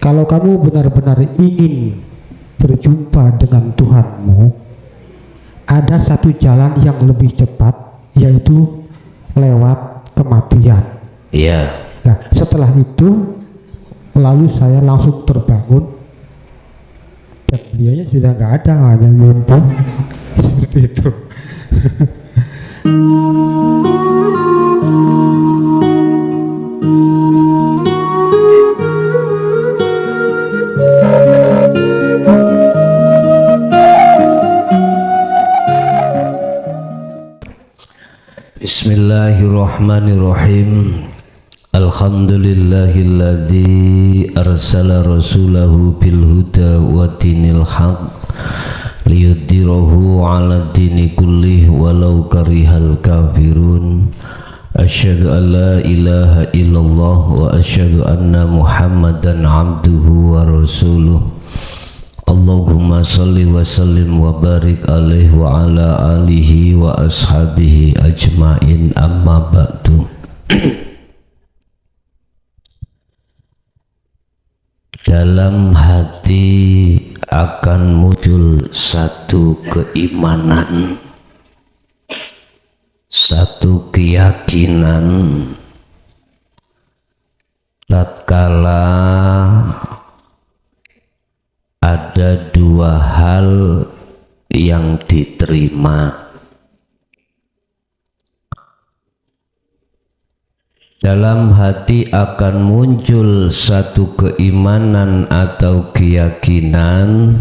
Kalau kamu benar-benar ingin berjumpa dengan Tuhanmu, ada satu jalan yang lebih cepat, yaitu lewat kematian. Iya. Nah, setelah itu lalu saya langsung terbangun dan beliaunya sudah nggak ada, hanya mimpi seperti itu. Bismillahirrahmanirrahim. Alhamdulillahilladzi arsala rasulahu bil huda wa dinil haq liyudhhirahu 'ala dini kullih walau karihal kafirun. Asyhadu an la ilaha illallah wa asyhadu anna Muhammadan 'abduhu wa rasuluh. Allahumma salli wa sallim wa barik alaihi wa ala alihi wa ashabihi ajmain, amma ba'du. Dalam hati akan muncul satu keimanan, satu keyakinan tatkala ada dua hal yang diterima. Dalam hati akan muncul satu keimanan atau keyakinan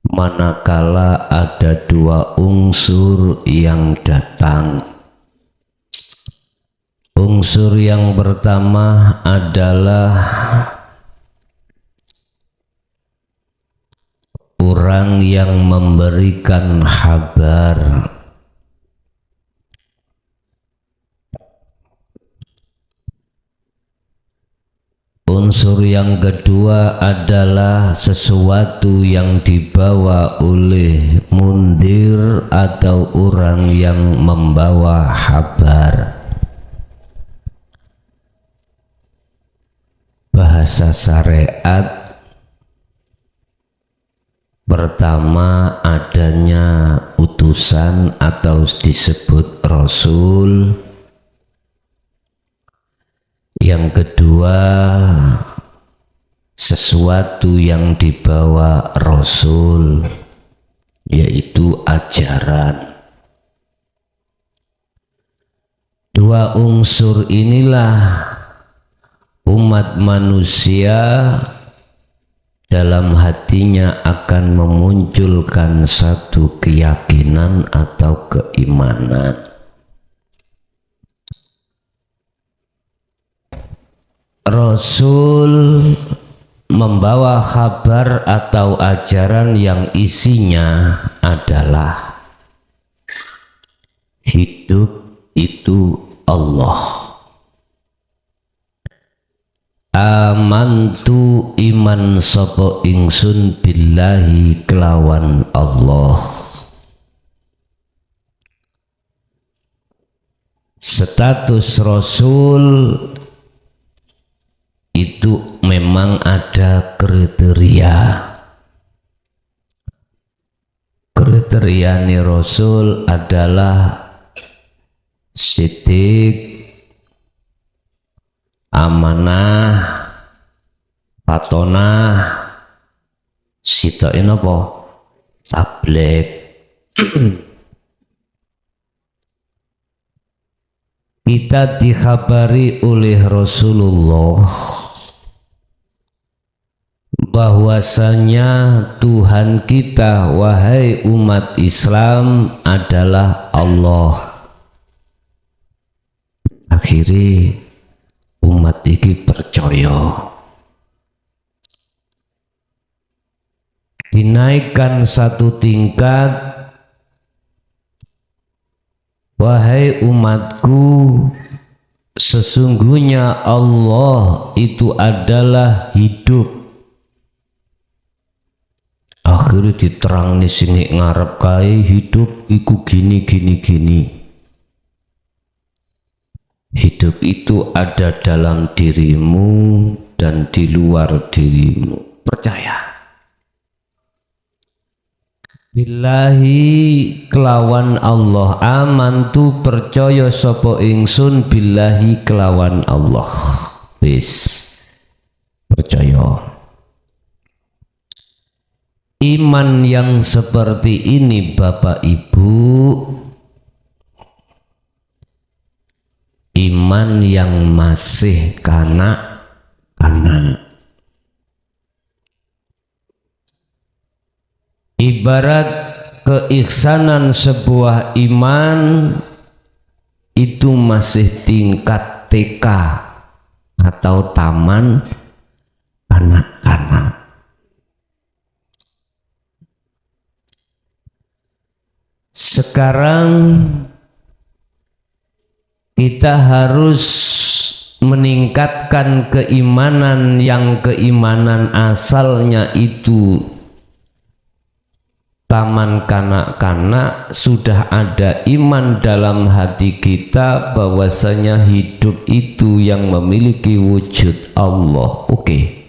manakala ada dua unsur yang datang. Unsur yang pertama adalah orang yang memberikan kabar. Unsur yang kedua adalah sesuatu yang dibawa oleh mundir atau orang yang membawa kabar. Bahasa syariat, pertama adanya utusan atau disebut rasul. Yang kedua, sesuatu yang dibawa rasul, yaitu ajaran. Dua unsur inilah umat manusia dalam hatinya akan memunculkan satu keyakinan atau keimanan. Rasul membawa kabar atau ajaran yang isinya adalah hidup itu Allah. Amantu iman sapa ingsun billahi kelawan Allah. Status Rasul itu memang ada kriteria. Kriteria Rasul adalah sidik, amanah, patonah, sitoin apa? Tabligh. Kita dikhabari oleh Rasulullah bahwasanya Tuhan kita, wahai umat Islam, adalah Allah. Akhirnya umat ini percaya. Dinaikkan satu tingkat, wahai umatku, sesungguhnya Allah itu adalah hidup. Akhirnya diterang di sini ngarep kai hidup iku gini. Hidup itu ada dalam dirimu dan di luar dirimu. Percaya. Billahi kelawan Allah, amantu percaya sapa ingsun billahi kelawan Allah. Wis percaya. Iman yang seperti ini Bapak Ibu, iman yang masih kanak-kanak. Ibarat keihsanan sebuah iman itu masih tingkat TK atau taman kanak-kanak. Sekarang kita harus meningkatkan keimanan yang keimanan asalnya itu taman kanak-kanak. Sudah ada iman dalam hati kita bahwasanya hidup itu yang memiliki wujud Allah. Oke.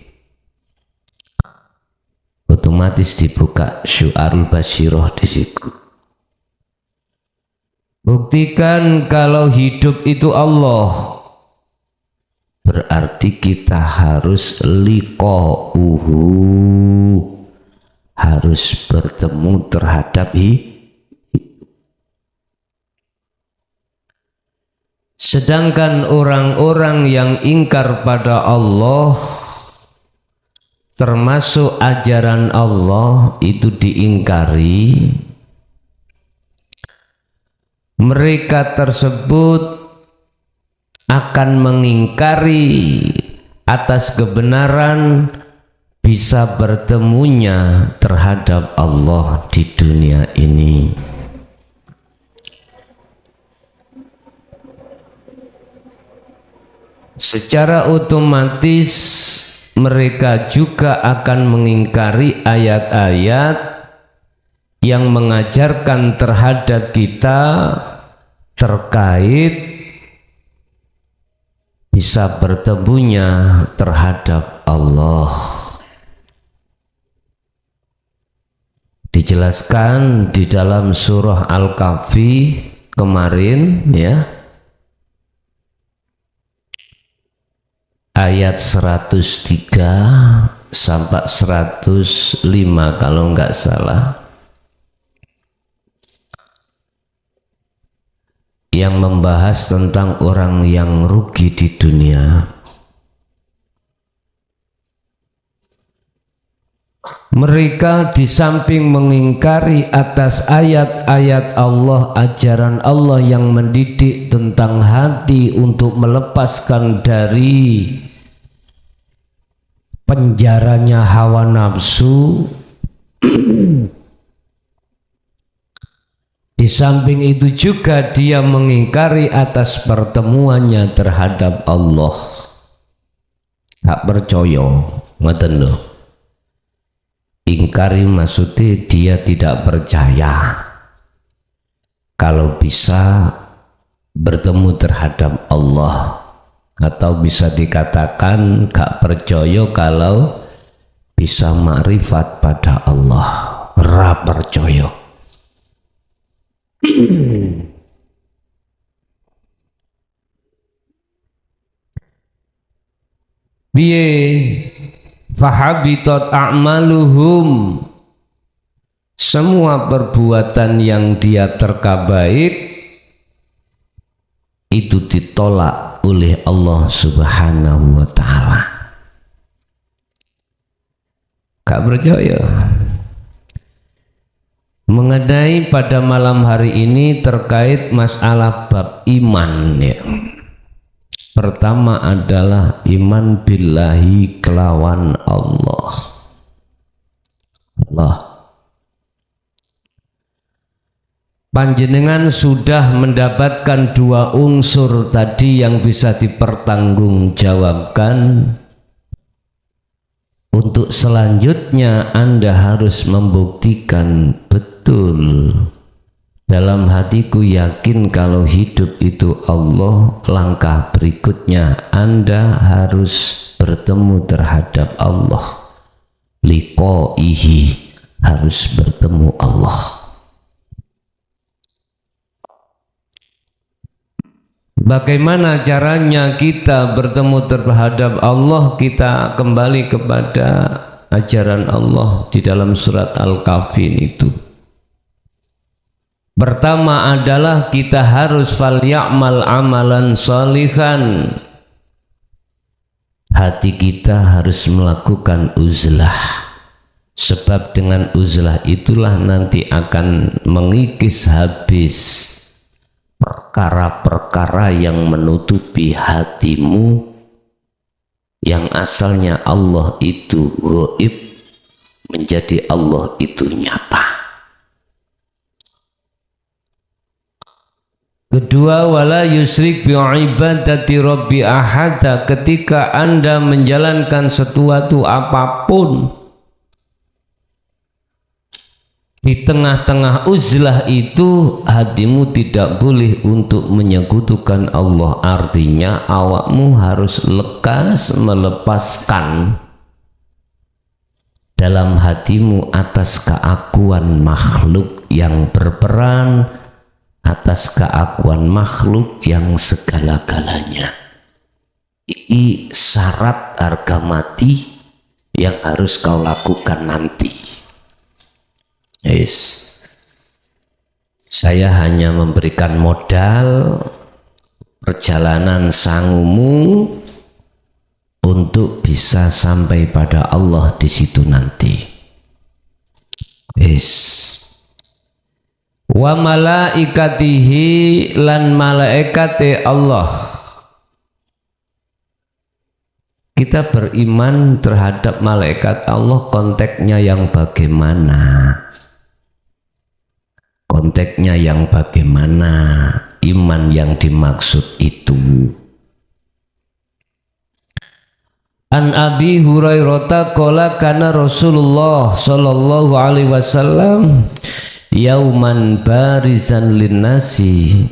Otomatis dibuka syu'arul basyirah di situ. Buktikan kalau hidup itu Allah, berarti kita harus liqa'uhu, harus bertemu terhadap sedangkan orang-orang yang ingkar pada Allah, termasuk ajaran Allah itu diingkari, mereka tersebut akan mengingkari atas kebenaran bisa bertemunya terhadap Allah di dunia ini. Secara otomatis mereka juga akan mengingkari ayat-ayat yang mengajarkan terhadap kita terkait bisa bertemunya terhadap Allah. Dijelaskan di dalam surah Al-Kahfi kemarin ya, ayat 103 sampai 105 kalau enggak salah, yang membahas tentang orang yang rugi di dunia. Mereka di samping mengingkari atas ayat-ayat Allah, ajaran Allah yang mendidik tentang hati untuk melepaskan dari penjaranya hawa nafsu, di samping itu juga dia mengingkari atas pertemuannya terhadap Allah. Gak percaya, ngoten lho. Ingkari maksudnya dia tidak percaya kalau bisa bertemu terhadap Allah, atau bisa dikatakan gak percaya kalau bisa makrifat pada Allah. Ra percaya. Biye fahabitat a'maluhum, semua perbuatan yang dia terka baik itu ditolak oleh Allah Subhanahu wa ta'ala. Gak percaya. Mengenai pada malam hari ini terkait masalah bab iman ya. Pertama adalah iman billahi kelawan Allah. Panjenengan sudah mendapatkan dua unsur tadi yang bisa dipertanggungjawabkan. Untuk selanjutnya Anda harus membuktikan betul Dalam hatiku yakin kalau hidup itu Allah, langkah berikutnya Anda harus bertemu terhadap Allah. Liqaihi, harus bertemu Allah. Bagaimana caranya kita bertemu terhadap Allah? Kita kembali kepada ajaran Allah di dalam surat Al-Kahfi itu. Pertama adalah kita harus falyamal amalan sholihan. Hati kita harus melakukan uzlah, sebab dengan uzlah itulah nanti akan mengikis habis perkara-perkara yang menutupi hatimu, yang asalnya Allah itu gaib menjadi Allah itu nyata. Kedua, wala yusrik bi ibadati rabbi ahada. Ketika Anda menjalankan sesuatu apapun, di tengah-tengah uzlah itu hatimu tidak boleh untuk menyekutukan Allah. Artinya awakmu harus lekas melepaskan dalam hatimu atas keakuan makhluk yang berperan, atas keakuan makhluk yang segala-galanya. Ini syarat harga mati yang harus kau lakukan nanti. Yes. Saya hanya memberikan modal perjalanan sangumu untuk bisa sampai pada Allah di situ nanti. Yes. Wa malaikatihi, lan malaikate Allah. Kita beriman terhadap malaikat Allah, konteksnya yang bagaimana? Konteksnya yang bagaimana? Iman yang dimaksud itu. An Abi Hurairah qala kana Rasulullah sallallahu alaihi wasallam yauman barizan linnasi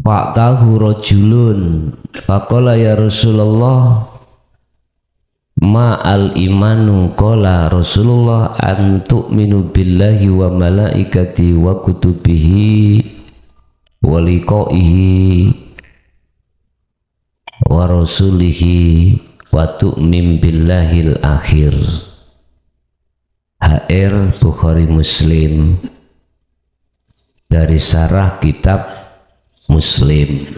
fa'tahu rajulun faqala ya Rasulullah ma al imanu, qala Rasulullah an tu'minu billahi wa malaikati wa kutubihi wa liqaihi wa rasulihi wa tu'min billahil akhir. HR Bukhari Muslim, dari syarah kitab Muslim.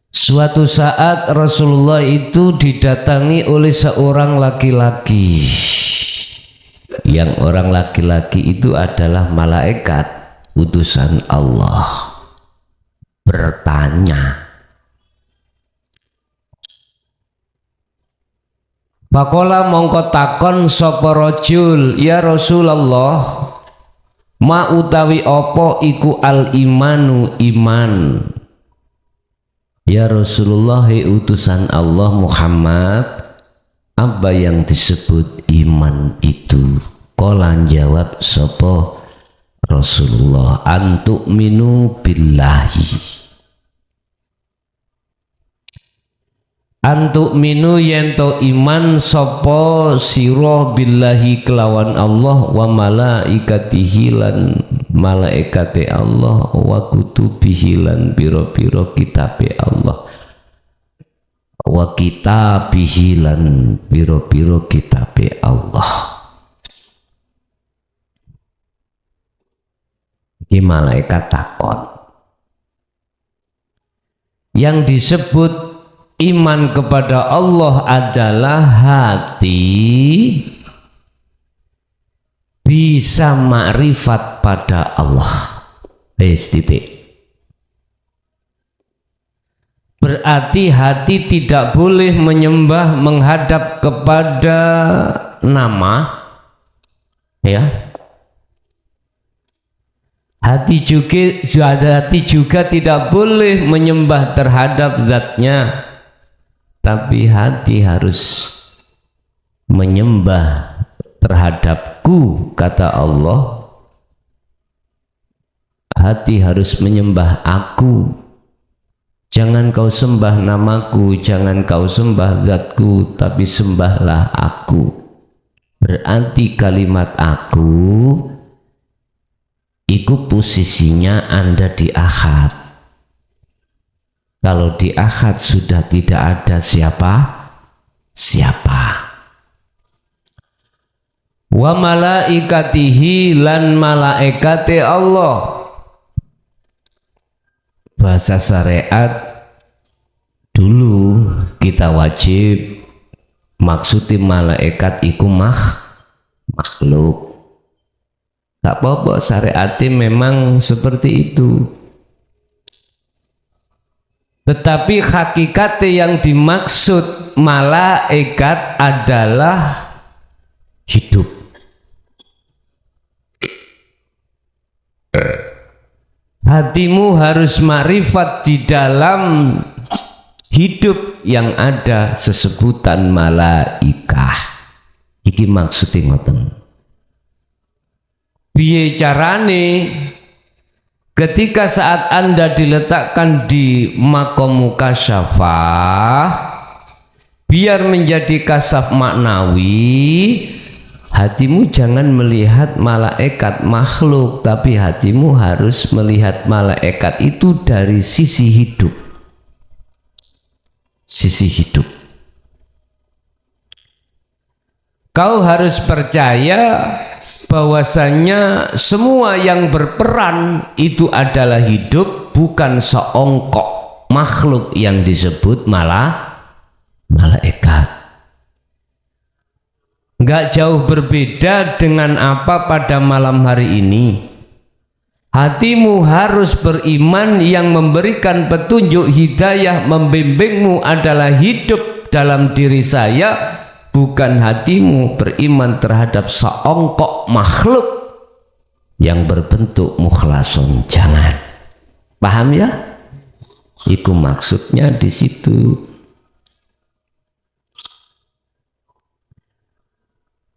Suatu saat Rasulullah itu didatangi oleh seorang laki-laki, yang orang laki-laki itu adalah malaikat utusan Allah, bertanya. Pakola mongko takon sapa rajul, ya Rasulullah, ma utawi apa iku al imanu iman. Ya Rasulullah, utusan Allah Muhammad, apa yang disebut iman itu? Qala jawab sapa Rasulullah, antu'minu billahi. Antuk minu yento iman sopo siro billahi kelawan Allah, wa malaikatihi lan malaikate Allah, wa kutubihi lan biro-biro kitabe Allah, wa kitabihi lan biro-biro kitabe Allah. Iki malaikat takon. Yang disebut iman kepada Allah adalah hati bisa makrifat pada Allah. Titik. Berarti hati tidak boleh menyembah menghadap kepada nama, ya. Hati juga tidak boleh menyembah terhadap zatnya. Tapi hati harus menyembah terhadapku, kata Allah, hati harus menyembah aku. Jangan kau sembah namaku, jangan kau sembah zatku, tapi sembahlah aku. Berarti kalimat aku itu posisinya Anda di akad. Kalau di akad sudah tidak ada siapa. Wa malaikatihi lan malaikate Allah. Bahasa syariat dulu kita wajib maksudnya malaikat iku makhluk. Tak apa-apa, syariatnya memang seperti itu. Tetapi hakikatnya yang dimaksud malaikat adalah hidup. Hatimu harus makrifat di dalam hidup yang ada sesebutan malaikah. Iki maksudnya ngoten. Piye carane ketika saat Anda diletakkan di makom mukasyafah biar menjadi kasaf maknawi, hatimu jangan melihat malaikat makhluk, tapi hatimu harus melihat malaikat itu dari sisi hidup. Sisi hidup. Kau harus percaya bahwasanya semua yang berperan itu adalah hidup, bukan seongkok makhluk yang disebut malaikat. Enggak jauh berbeda dengan apa pada malam hari ini. Hatimu harus beriman, yang memberikan petunjuk hidayah membimbingmu adalah hidup dalam diri saya, bukan hatimu beriman terhadap seongkok makhluk yang berbentuk mukhlasun. Jangan. Paham ya? Itu maksudnya di situ.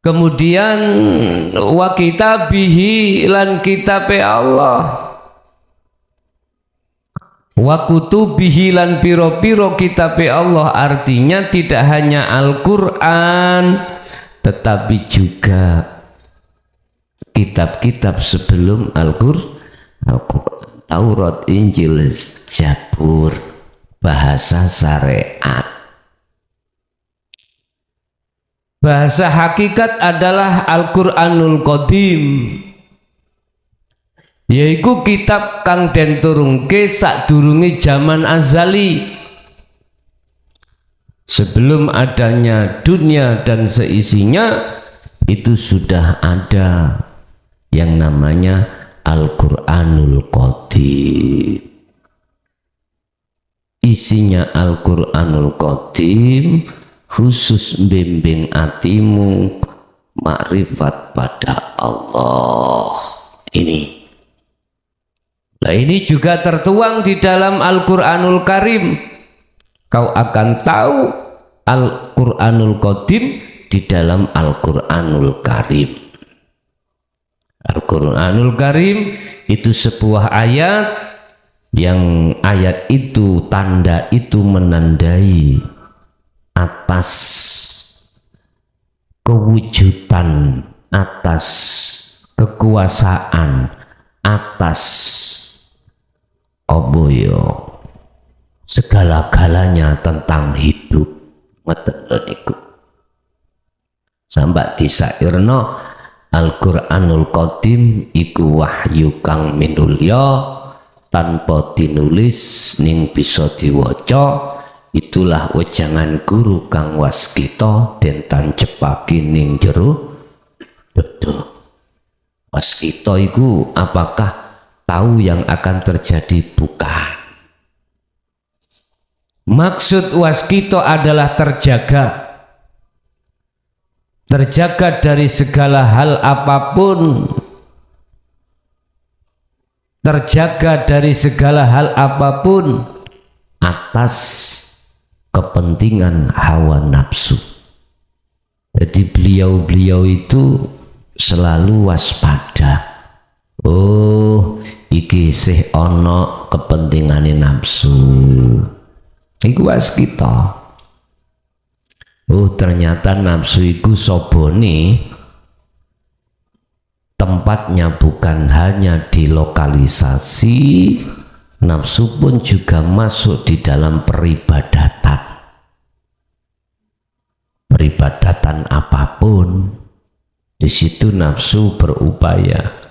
Kemudian wa kitabihi lan kitabe Allah, wa kutubihi lan piro-piro kitabe Allah, artinya tidak hanya Al-Quran tetapi juga kitab-kitab sebelum Al-Quran, Taurat, Injil, Zabur, bahasa syariat. Bahasa hakikat adalah Al-Quranul Qadim, yaitu kitab kang den turunke sadurunge zaman azali, sebelum adanya dunia dan seisinya. Itu sudah ada yang namanya Al-Quranul Qadim. Isinya Al-Quranul Qadim khusus bimbing atimu makrifat pada Allah. Ini juga tertuang di dalam Al-Quranul Karim. Kau akan tahu Al-Quranul Qadim di dalam Al-Quranul Karim. Al-Quranul Karim itu sebuah ayat yang ayat itu, tanda itu menandai atas kewujudan, atas kekuasaan, atas oboyo segala-galanya tentang hidup. Sampai disairno Al-Quranul Qadim iku wahyu kang minulya tanpa dinulis ning bisa diwaca. Itulah wejangan guru kang waskita den tancepake ning jero dodo. Waskita iku apakah tahu yang akan terjadi? Bukan. Maksud waskita adalah terjaga. Terjaga dari segala hal apapun. Terjaga dari segala hal apapun atas kepentingan hawa nafsu. Jadi beliau-beliau itu selalu waspada. Oh, iki sih ono kepentingane nafsu. Iku waskita. Oh, ternyata nafsu iku sobone tempatnya bukan hanya di lokalisasi, nafsu pun juga masuk di dalam peribadatan. Peribadatan apapun, di situ nafsu berupaya.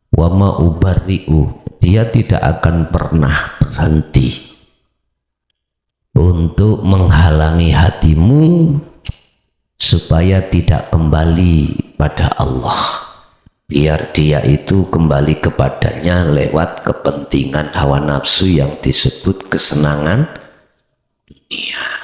Wama ubari'u, dia tidak akan pernah berhenti untuk menghalangi hatimu supaya tidak kembali pada Allah, biar dia itu kembali kepadanya lewat kepentingan hawa nafsu yang disebut kesenangan dunia.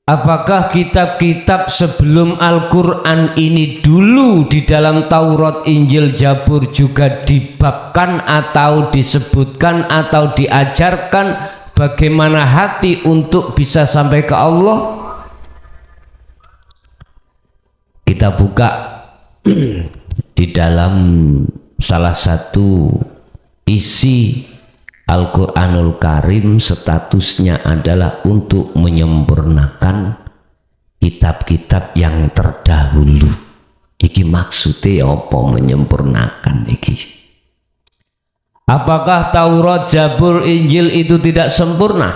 Apakah kitab-kitab sebelum Al-Quran ini dulu di dalam Taurat, Injil, Zabur juga dibabkan atau disebutkan atau diajarkan bagaimana hati untuk bisa sampai ke Allah? Kita buka di dalam salah satu isi Al-Quranul Karim, statusnya adalah untuk menyempurnakan kitab-kitab yang terdahulu. Iki maksudnya apa menyempurnakan iki? Apakah Taurat, Zabur, Injil itu tidak sempurna?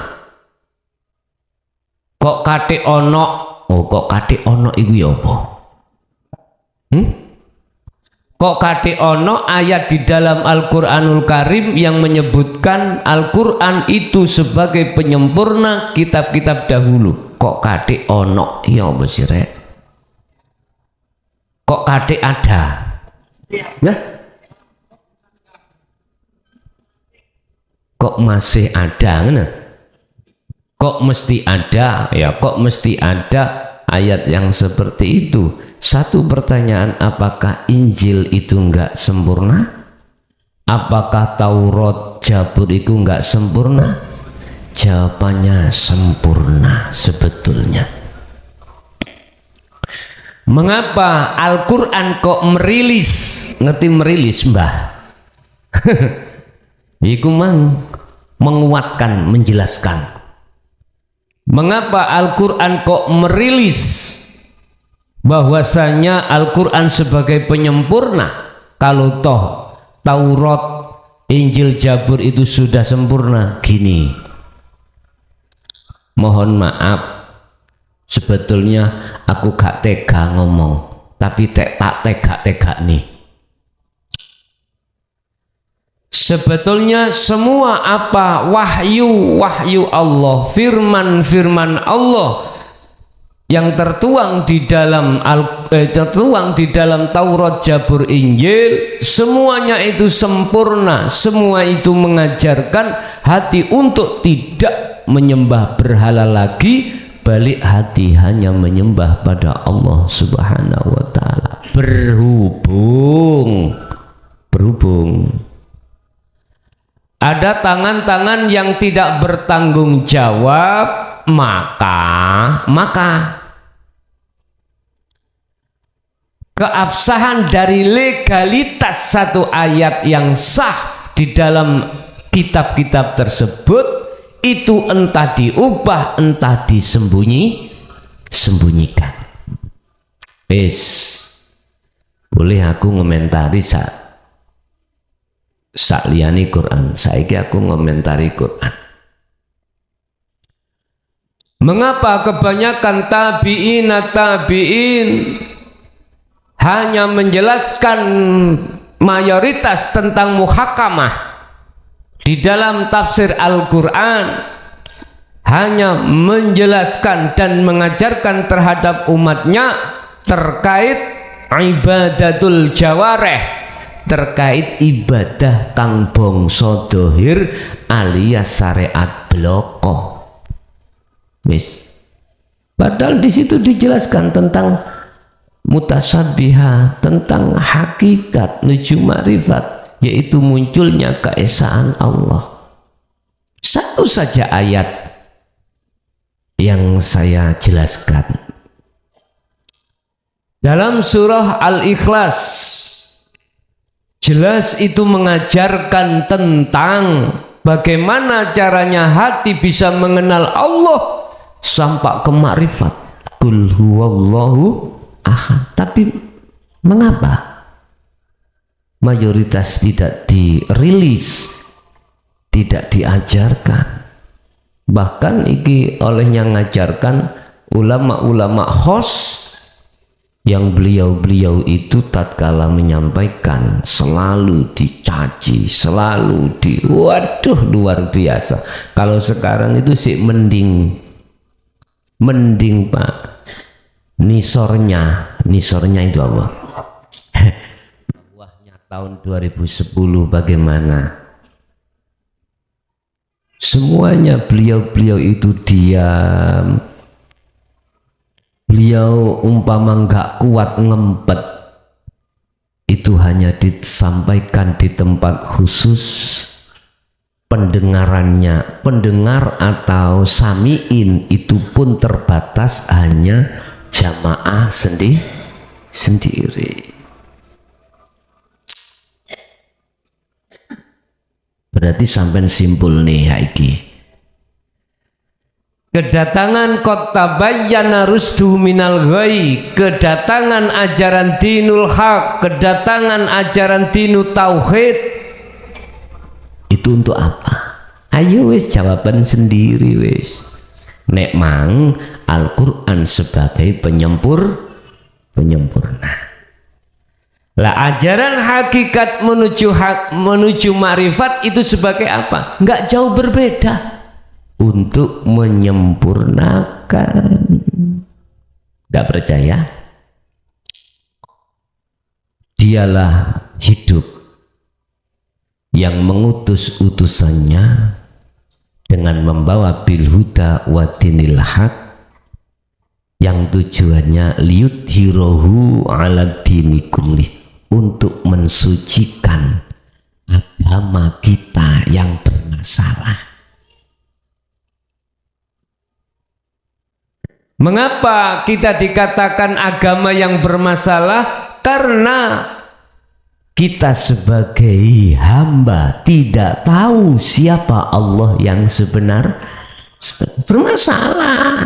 Kok kate ono? Oh, kok kate ono iku ya apa? Kok kate ono ayat di dalam Al-Quranul Karim yang menyebutkan Al-Quran itu sebagai penyempurna kitab-kitab dahulu? Kok kate ono? Ya apa sih, Rek? Kok kate ada? Ya? Kok masih ada? Nah? Kok mesti ada? Ya, kok mesti ada ayat yang seperti itu? Satu pertanyaan, apakah Injil itu enggak sempurna? Apakah Taurat, Zabur itu enggak sempurna? Jawabannya sempurna sebetulnya. Mengapa Al-Quran kok merilis? Ngerti merilis, Mbah? Iku menguatkan, menjelaskan. Mengapa Al-Quran kok merilis bahwasanya Al-Quran sebagai penyempurna, kalau toh Taurat, Injil, Zabur itu sudah sempurna? Gini, mohon maaf, sebetulnya aku gak tega ngomong, tapi tak tega nih. Sebetulnya semua apa wahyu Allah, firman Allah yang tertuang di dalam Taurat, Zabur, Injil, semuanya itu sempurna. Semua itu mengajarkan hati untuk tidak menyembah berhala lagi, balik hati hanya menyembah pada Allah Subhanahu wa taala. Berhubung ada tangan-tangan yang tidak bertanggung jawab, maka keabsahan dari legalitas satu ayat yang sah di dalam kitab-kitab tersebut itu entah diubah, entah disembunyikan. Boleh aku ngomentari sak liyane Quran. Saiki aku ngomentari Quran. Mengapa kebanyakan tabi'in hanya menjelaskan mayoritas tentang muhakamah di dalam tafsir Al-Quran, hanya menjelaskan dan mengajarkan terhadap umatnya terkait ibadatul jawareh, terkait ibadah kang bangsa dohir alias syariat bloko. Padahal di situ dijelaskan tentang mutasyabihat, tentang hakikat nuju ma'rifat, yaitu munculnya keesaan Allah. Satu saja ayat yang saya jelaskan. Dalam surah Al-Ikhlas jelas itu mengajarkan tentang bagaimana caranya hati bisa mengenal Allah sampai ke makrifat. Qul huwallahu ahad. Tapi mengapa mayoritas tidak dirilis, tidak diajarkan? Bahkan iki olehnya ngajarkan ulama-ulama khos yang beliau-beliau itu tatkala menyampaikan selalu dicaci, selalu waduh luar biasa. Kalau sekarang itu sih mending Pak, nisornya itu apa? Wahnya tahun 2010 bagaimana? Semuanya beliau-beliau itu diam. Beliau umpama nggak kuat ngempet, itu hanya disampaikan di tempat khusus, pendengar atau samiin itu pun terbatas, hanya jamaah sendiri. Berarti sampai simpul nih haiki. Kedatangan qad tabayyana rusdu minal ghai, kedatangan ajaran dinul haq, kedatangan ajaran dinul tauhid, itu untuk apa? Ayo wis jawaban sendiri wis. Nek mang Al-Qur'an sebagai penyempurna. Lah ajaran hakikat menuju ma'rifat itu sebagai apa? Enggak jauh berbeda. Untuk menyempurnakan. Gak percaya? Dialah hidup yang mengutus utusannya dengan membawa bil huda wa dinil haq, yang tujuannya liyudhirahu ala dini kulli, untuk mensucikan agama kita yang bermasalah. Mengapa kita dikatakan agama yang bermasalah? Karena kita sebagai hamba tidak tahu siapa Allah yang bermasalah.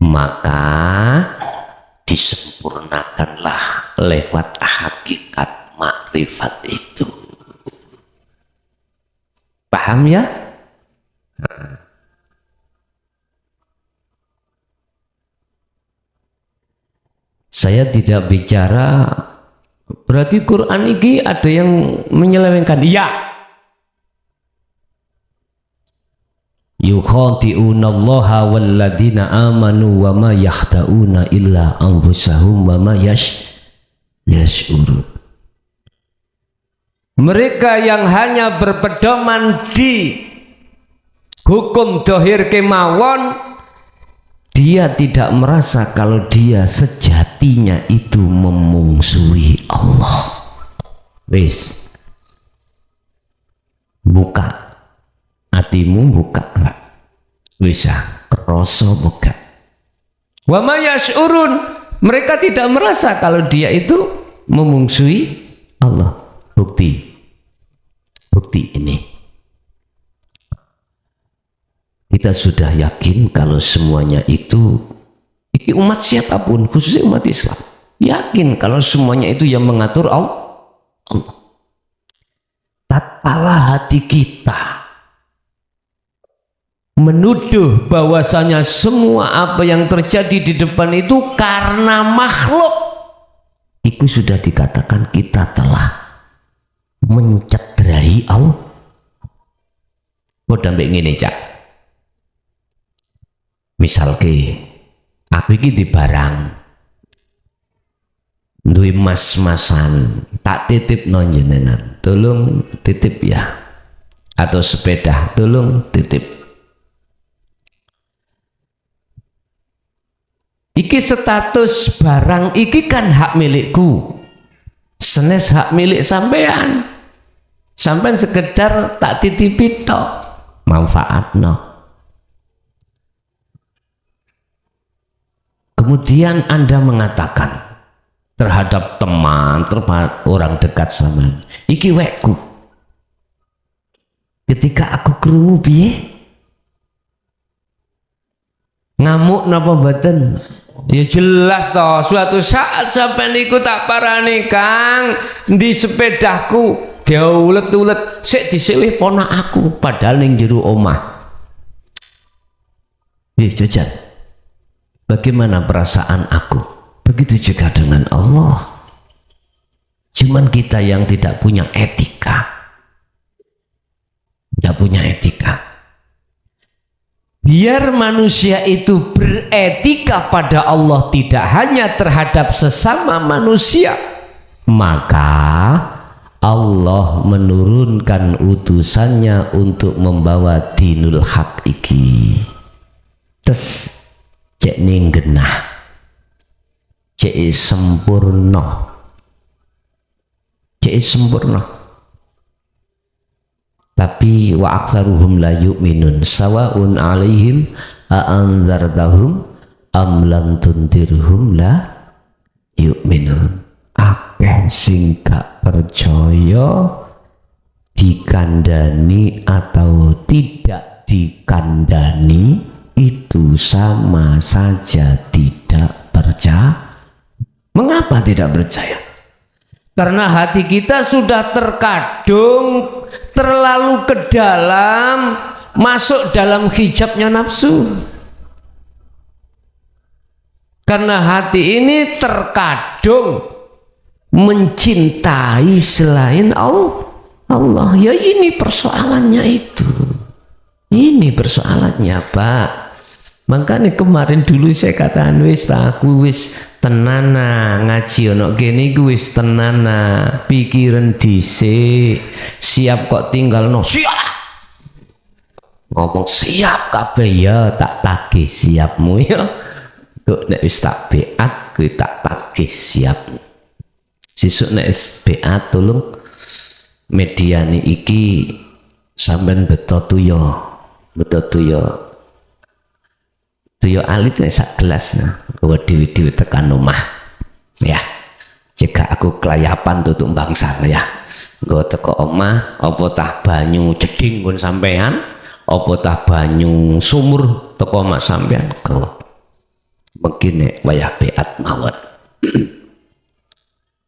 Maka disempurnakanlah lewat hakikat makrifat itu. Paham ya? Saya tidak bicara berarti Quran ini ada yang menyelewengkan. Ya, yukhadi'unallaha walladina amanu wa ma yakhda'una illa anfusahum wa ma yash'urun. Mereka yang hanya berpedoman di hukum dohir kemawon, dia tidak merasa kalau dia sejatinya itu memungsuhi Allah. Wis, buka hatimu, buka lah, bisa kroso buka. Wa ma yash'urun, mereka tidak merasa kalau dia itu memungsuhi Allah. Bukti ini, kita sudah yakin kalau semuanya itu umat siapapun, khususnya umat Islam, yakin kalau semuanya itu yang mengatur Allah. Tatkala hati kita menuduh bahwasanya semua apa yang terjadi di depan itu karena makhluk, itu sudah dikatakan kita telah mencederai Allah. Udah begini cak, misal ke aku ini di barang duwe mas-masan, tak titip nonjenenan, tolong titip ya, atau sepeda tolong titip. Iki status barang iki kan hak milikku, senes hak milik sampean, sampean sekedar tak titipi tok, manfaatno. kemudian Anda mengatakan terhadap teman, terhadap orang dekat sama, iki wekku. Ketika aku krungu piye? Ngamuk napa mboten? Ya jelas toh, suatu saat sampai niku tak parani Kang, di sepedaku dia ulet-ulet sik dhisik ponak aku padahal ning jero omah. Ya jajan. Bagaimana perasaan aku? Begitu juga dengan Allah. Cuman kita yang tidak punya etika. Tidak punya etika. Biar manusia itu beretika pada Allah tidak hanya terhadap sesama manusia, maka Allah menurunkan utusannya untuk membawa dinul haq iki. Tes cek ning genah, cek sempurna, cek sempurna. Tapi wa aktsaruhum la yu'minun sawaun 'alaihim a anzartahum am lam tundirhum la yu'minun. Akeh sing gak percaya dikandani atau tidak dikandani itu sama saja tidak percaya. Mengapa tidak percaya? Karena hati kita sudah terkadung terlalu ke dalam, masuk dalam hijabnya nafsu. Karena hati ini terkadung mencintai selain Allah. Ya ini persoalannya itu. Ini persoalannya Pak. Makanya kemarin dulu saya katakan aku wis tenana ngaji ono kene iku wis tenana, pikiran dhisik, siap kok tinggal no siap. Ngomong siap kabeh ya tak tagih siapmu ya. Kok nek wis tak beat kuwi tak tagih siap. Sesuk nek wis beat tolong mediane iki sampean beto tuyo. Tuyo alit sak gelas nah, gue dewi tekan rumah, ya. Jika aku kelayapan tutup bangsa ya, gue teko omah, apa tah banyu ceding pun sampean, apa tah banyu sumur teko omah sampean, gue begini wayah beat mawon.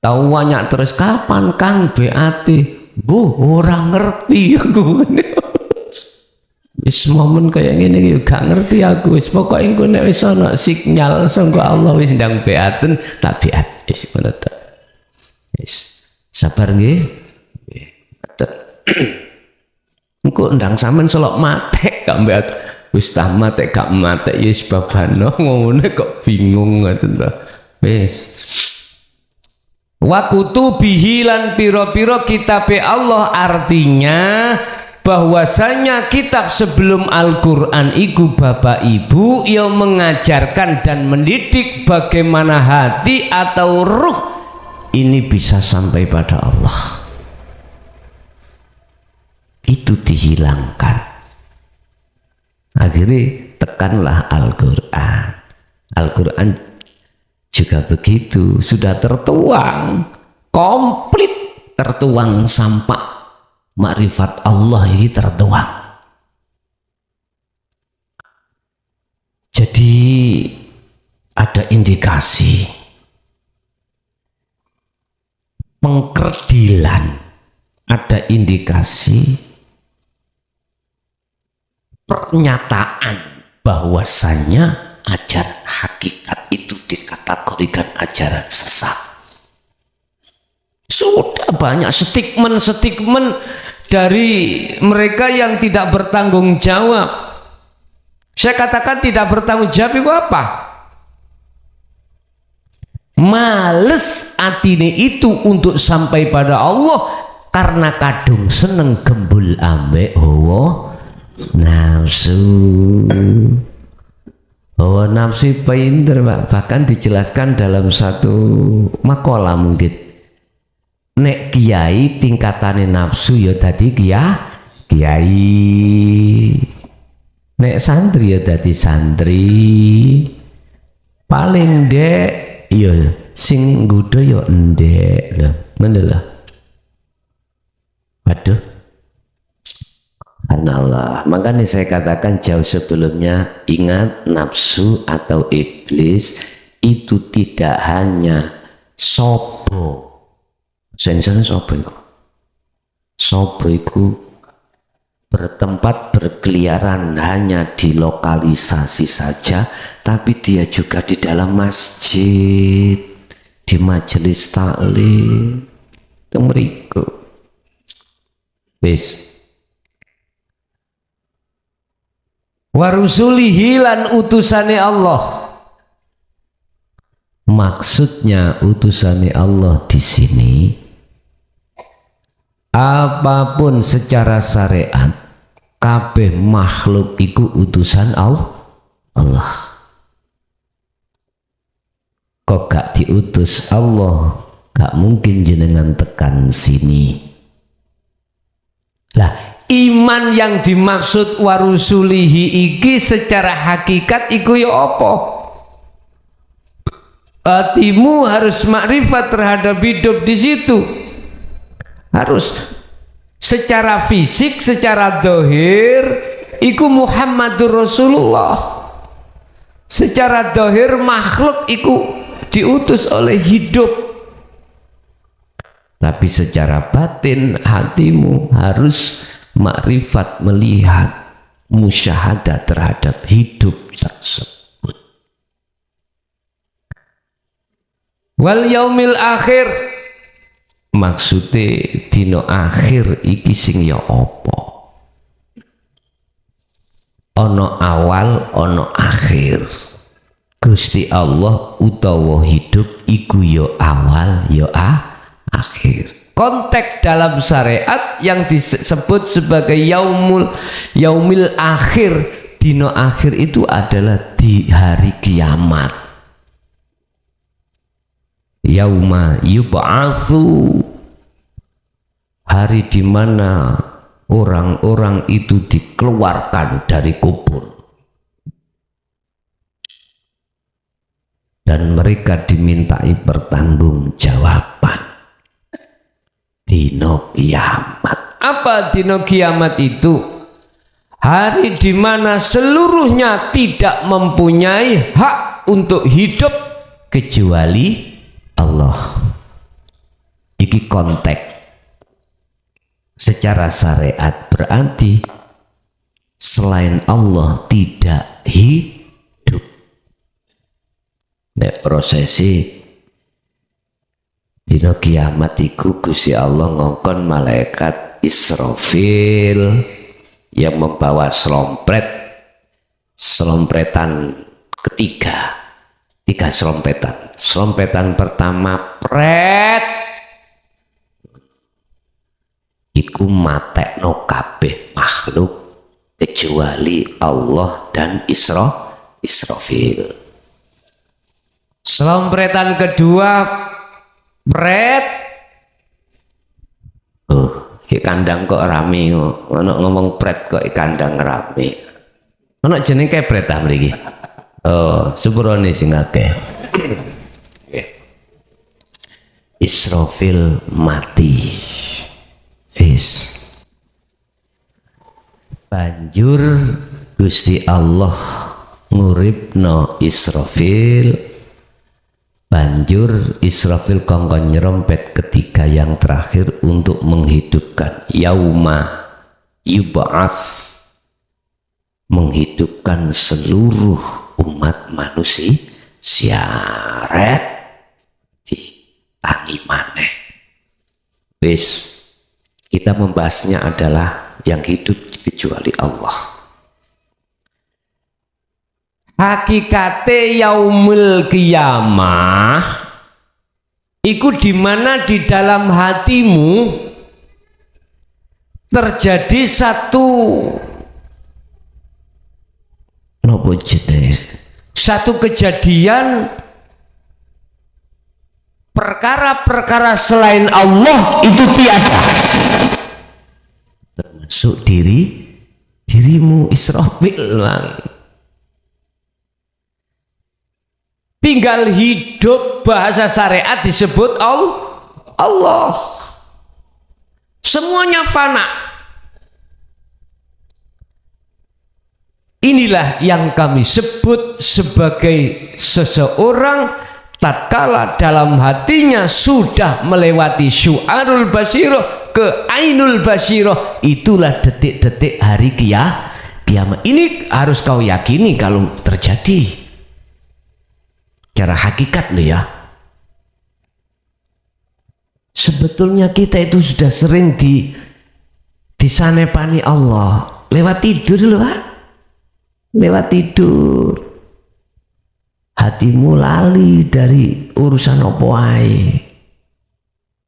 Tahu banyak terus kapan Kang beat? Bu orang ngerti aku. Wis momen kayak gini gak ngerti aku. Wis pokoknya engko nek wis ana sinyal sangka Allah wis ndang beaten tak beat wis ngono to. Wis sabar nggih. Engko ndang sampean selok matek gak beat. Wis tah matek gak matek ya wis babano ngomone kok bingung ngoten to. Wis wa kutubihi lan pira-pira kitabe Allah artinya bahwasanya kitab sebelum Al-Quran itu Bapak Ibu yang mengajarkan dan mendidik bagaimana hati atau ruh ini bisa sampai pada Allah. Itu dihilangkan. Akhirnya tekanlah Al-Quran. Al-Quran juga begitu, sudah tertuang komplit, tertuang sampai makrifat Allah ini tertuang. Jadi ada indikasi pengkerdilan, ada indikasi pernyataan bahwasannya ajaran hakikat itu dikategorikan ajaran sesat. Sudah banyak stigma dari mereka yang tidak bertanggung jawab. Saya katakan tidak bertanggung jawab itu apa? Males atine itu untuk sampai pada Allah karena kadung seneng gembul ambek hawa nafsu. Hawa nafsu pinter Pak. Bahkan dijelaskan dalam satu makalah mungkin. Nek kiai tingkatane nafsu ya dadi kiai. Nek santri ya dadi santri. paling ndek iya sing nggodha ya ndek lho ngono lho. Waduh, subhanallah. Makanya saya katakan jauh sebelumnya, ingat nafsu atau iblis itu tidak hanya sobo. Sensen sobo itu. Sobo itu bertempat berkeliaran hanya di lokalisasi saja, tapi dia juga di dalam masjid, di majelis taklim, mriku. Wis. Wa rusulihi lan utusane Allah. Maksudnya utusane Allah di sini apapun secara syariat kabeh makhluk iku utusan Allah. Kok gak diutus Allah, gak mungkin jenengan tekan sini. Lah, iman yang dimaksud warusulihi iki secara hakikat iku ya apa? Hatimu harus makrifat terhadap hidup di situ. Harus secara fisik, secara zahir iku Muhammadur Rasulullah. Secara zahir makhluk iku diutus oleh hidup. Tapi secara batin hatimu harus makrifat, melihat, musyahadah terhadap hidup tersebut. Wal yaumil akhir, maksudnya dino akhir iki sing ya apa? Ono awal, ono akhir. Gusti Allah utawa hidup iku ya awal, ya akhir. Konteks dalam syariat yang disebut sebagai yaumil akhir, dino akhir itu adalah di hari kiamat. Yauma yub'atsu, hari di mana orang-orang itu dikeluarkan dari kubur dan mereka dimintai pertanggungjawaban. Dino kiamat. Apa dino kiamat itu? Hari di mana seluruhnya tidak mempunyai hak untuk hidup kecuali Allah. Iki konteks secara syariat, berarti selain Allah tidak hidup. Nek prosesi dino kiamat iku Gusti Allah ngongkon malaikat Israfil yang membawa selompretan ketiga, 3 selompretan pertama pret iku matekno kabeh makhluk kecuali Allah dan Israfil. Selompretan kedua pret, kandang kok rame, ono ngomong pret kok kandang rame, ono jeneng kayak pret ah mriki. Oh, sepurone sing akeh. Israfil mati. Banjur Gusti Allah nguripno Israfil. Banjur Israfil kongkon nyerempet ketiga yang terakhir untuk menghidupkan yauma yub'ats, menghidupkan seluruh umat manusia siaret di tangi maneh. Wis, kita membahasnya adalah yang hidup kecuali Allah. Hakikate yaumul qiyamah iku dimana di dalam hatimu terjadi satu kejadian, perkara-perkara selain Allah itu tiada, termasuk dirimu Israfil. tinggal hidup, bahasa syariat disebut Allah. Semuanya fana. Inilah yang kami sebut sebagai seseorang tatkala dalam hatinya sudah melewati syu'arul basyirah ke ainul basyirah, itulah detik-detik hari kiamat. Ini harus kau yakini kalau terjadi cara hakikat lo ya. Sebetulnya kita itu sudah sering disanepani Allah lewat tidur loh Pak, lewat tidur hatimu lali dari urusan apa ae,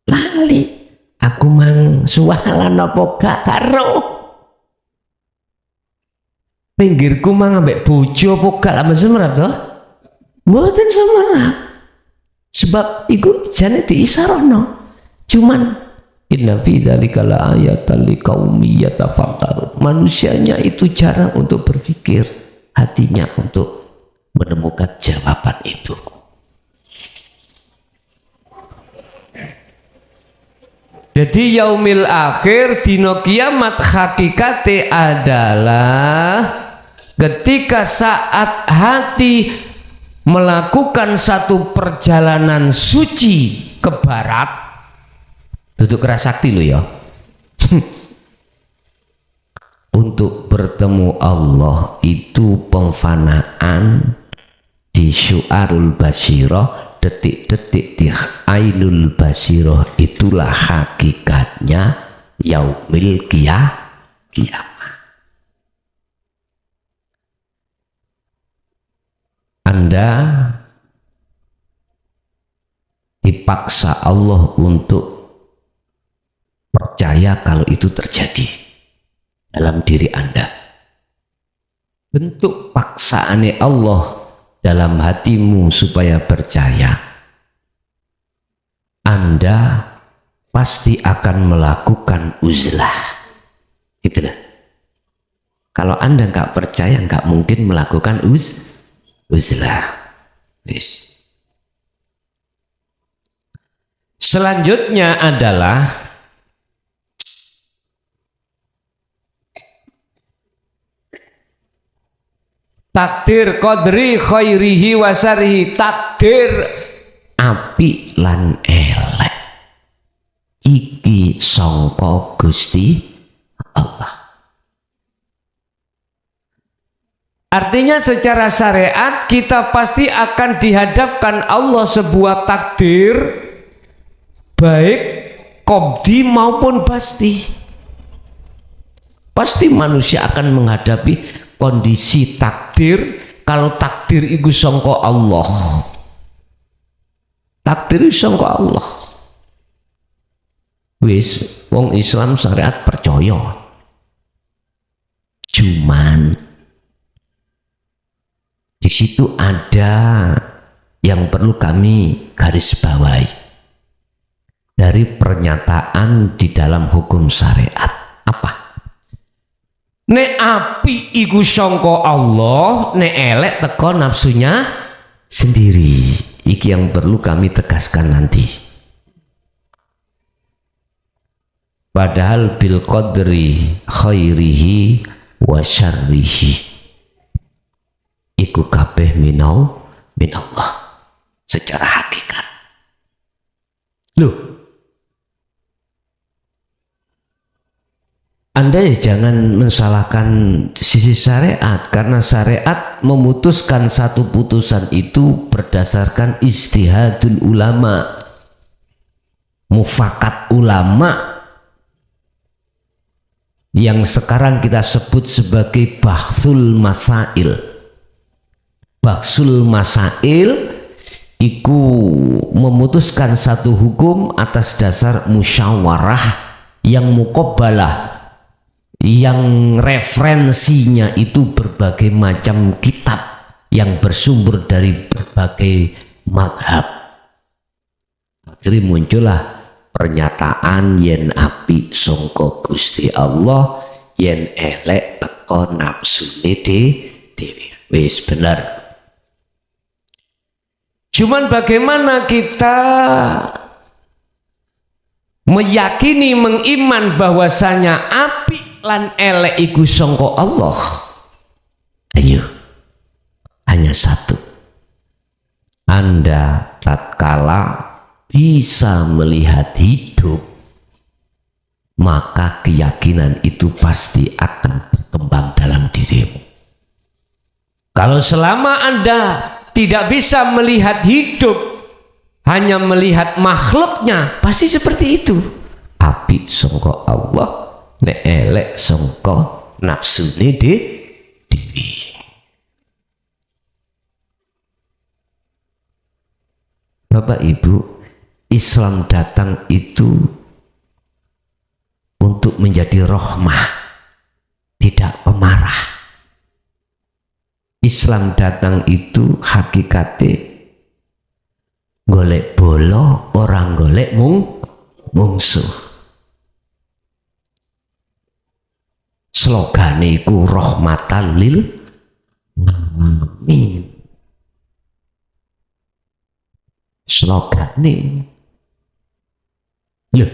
lali aku mang suwalan apa gak karo, pinggirku mang ambek bojo apa gak lama semerap toh, mboten semerap sebab iku jane diisarono. Cuman inna fi dzalika la ayatan liqaumi yatafakkarun, manusianya itu jarang untuk berpikir, hatinya untuk menemukan jawaban itu. Jadi yaumil akhir, dino kiamat, hakikate adalah ketika saat hati melakukan satu perjalanan suci ke barat, duduk kerasakti lo ya, untuk bertemu Allah, itu pemfanaan di syu'arul basyirah, detik-detik di ainul basyirah, itulah hakikatnya yaumil kiamat. Anda dipaksa Allah untuk percaya kalau itu terjadi dalam diri Anda. Bentuk paksaane Allah dalam hatimu supaya percaya, Anda pasti akan melakukan uzlah. Itulah. Kalau Anda nggak percaya, nggak mungkin melakukan uzlah. Yes. Selanjutnya adalah takdir qadri khairihi wa syarrihi, takdir api lan elek iki sangka Gusti Allah. Artinya secara syariat kita pasti akan dihadapkan Allah sebuah takdir baik qobdi maupun pasti. Pasti manusia akan menghadapi kondisi takdir. Kalau takdir itu sangka Allah, takdir itu sangka Allah, wis wong Islam syariat percaya. Cuman di situ ada yang perlu kami garis bawahi dari pernyataan di dalam hukum syariat. Apa? Nek api iku sangka Allah, nek elek teko nafsunya sendiri. Iki yang perlu kami tegaskan nanti. Padahal bil qadri khairihi wa syarrihi iku kabeh minallah secara hakikat. Loh, Anda jangan mensalahkan sisi syariat, karena syariat memutuskan satu putusan itu berdasarkan ijtihadul ulama, mufakat ulama, yang sekarang kita sebut sebagai bahsul masail. Bahsul masail iku memutuskan satu hukum atas dasar musyawarah yang muqabbalah, yang referensinya itu berbagai macam kitab yang bersumber dari berbagai madhab. Akhirnya muncullah pernyataan yen api sangka Gusti Allah, yen elek teko nafsune dhewe. Wis bener. Cuman bagaimana kita meyakini, mengiman bahwasanya apik lan elek iku sangka Allah. Ayo, hanya satu. Anda tatkala bisa melihat hidup, maka keyakinan itu pasti akan berkembang dalam dirimu. Kalau selama Anda tidak bisa melihat hidup, hanya melihat makhluknya, pasti seperti itu. Apik sangka Allah, nek elek sangka nafsune dhewe. Bapak Ibu, Islam datang itu untuk menjadi rahmah, tidak pemarah. Islam datang itu hakikate golek bolo, orang golek mungsuh. Slogane iku rahmatan lil alamin. Slogane. Loh,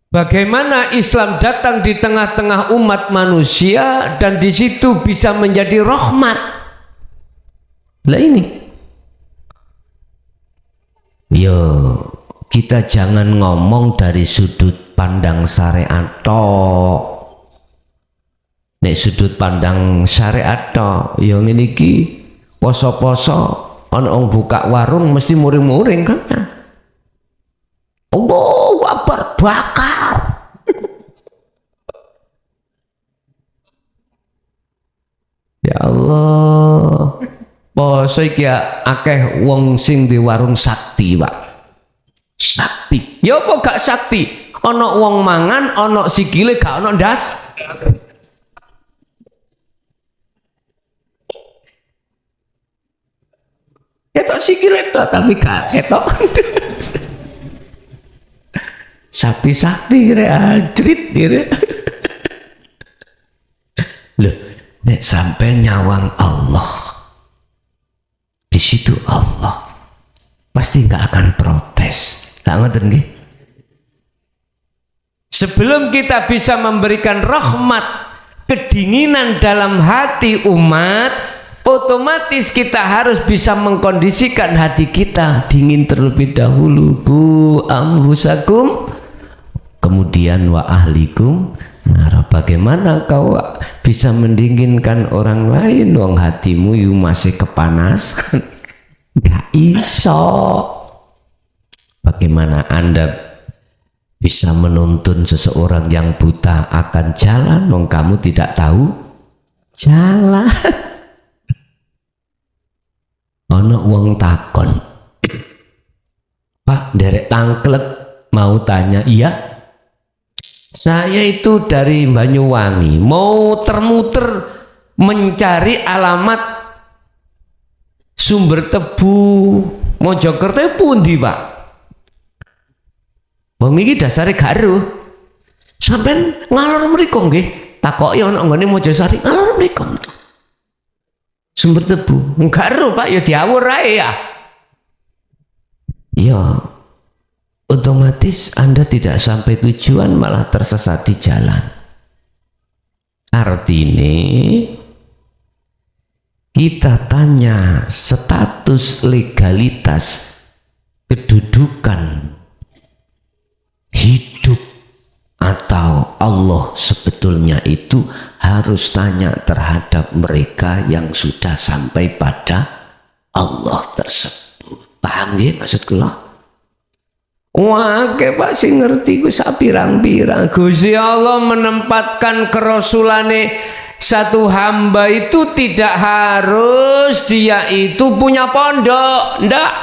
bagaimana Islam datang di tengah-tengah umat manusia dan di situ bisa menjadi rahmat? Lah ini. Yo, kita jangan ngomong dari sudut pandang syariat tok. Nek sudut pandang syariat tok, yo ngene iki poso-poso ana wong buka warung mesti muring-muring kan. Allahu Akbar, bakar. Ya Allah, poso iki akeh wong sing di warung sakti, Pak. Sakti. Ya apa gak sakti? Ana wong mangan, ana sikile gak ana ndas. Ketok sikile tok tapi gak ketok. Sakti-sakti kira ajrit kira. Loh, nek sampai nyawang Allah, di situ Allah pasti nggak akan protes. Nggak ngoten nggih? Sebelum kita bisa memberikan rahmat, kedinginan dalam hati umat, otomatis kita harus bisa mengkondisikan hati kita dingin terlebih dahulu. Bu amhusakum, kemudian wa ahlikum. Nah, bagaimana kau bisa mendinginkan orang lain wong hatimu yu masih kepanasan? Gak iso. Bagaimana Anda bisa menuntun seseorang yang buta akan jalan wong kamu tidak tahu jalan? Ono wong takon, Pak derek tangklet mau tanya. Iya, saya itu dari Banyuwangi mau muter-muter mencari alamat sumber tebu Mojokerto pundi Pak? Wong iki dasare gak eruh. Sampeyan ngalor mriku nggih? Takoki ana nggone Mojosari, ngalor mriku. Sumber tebu enggak ero Pak, ya diawur ae ya. Ya otomatis Anda tidak sampai tujuan malah tersesat di jalan. Artinya kita tanya status legalitas kedudukan hidup atau Allah sebetulnya itu harus tanya terhadap mereka yang sudah sampai pada Allah tersebut. Paham nggih maksud kula? Wah, Pak sing ngerti ku sapirang-pirang. Gusti Allah menempatkan kerasulane satu hamba itu tidak harus dia itu punya pondok, ndak.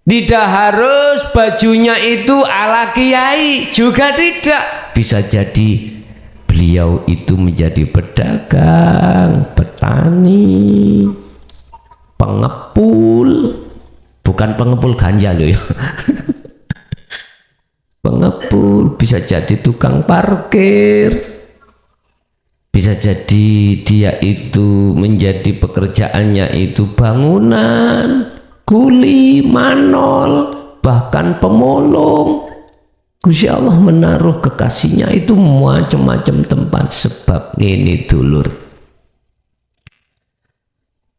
Tidak harus bajunya itu ala kiai, juga tidak. Bisa jadi beliau itu menjadi pedagang, petani, pengepul, bukan pengepul ganja loh ya. Pengepul, bisa jadi tukang parkir, Bisa jadi dia itu menjadi pekerjaannya itu bangunan, kuli, manol, bahkan pemulung. Gusti Allah menaruh kekasihnya itu macam-macam tempat. Sebab ini dulur,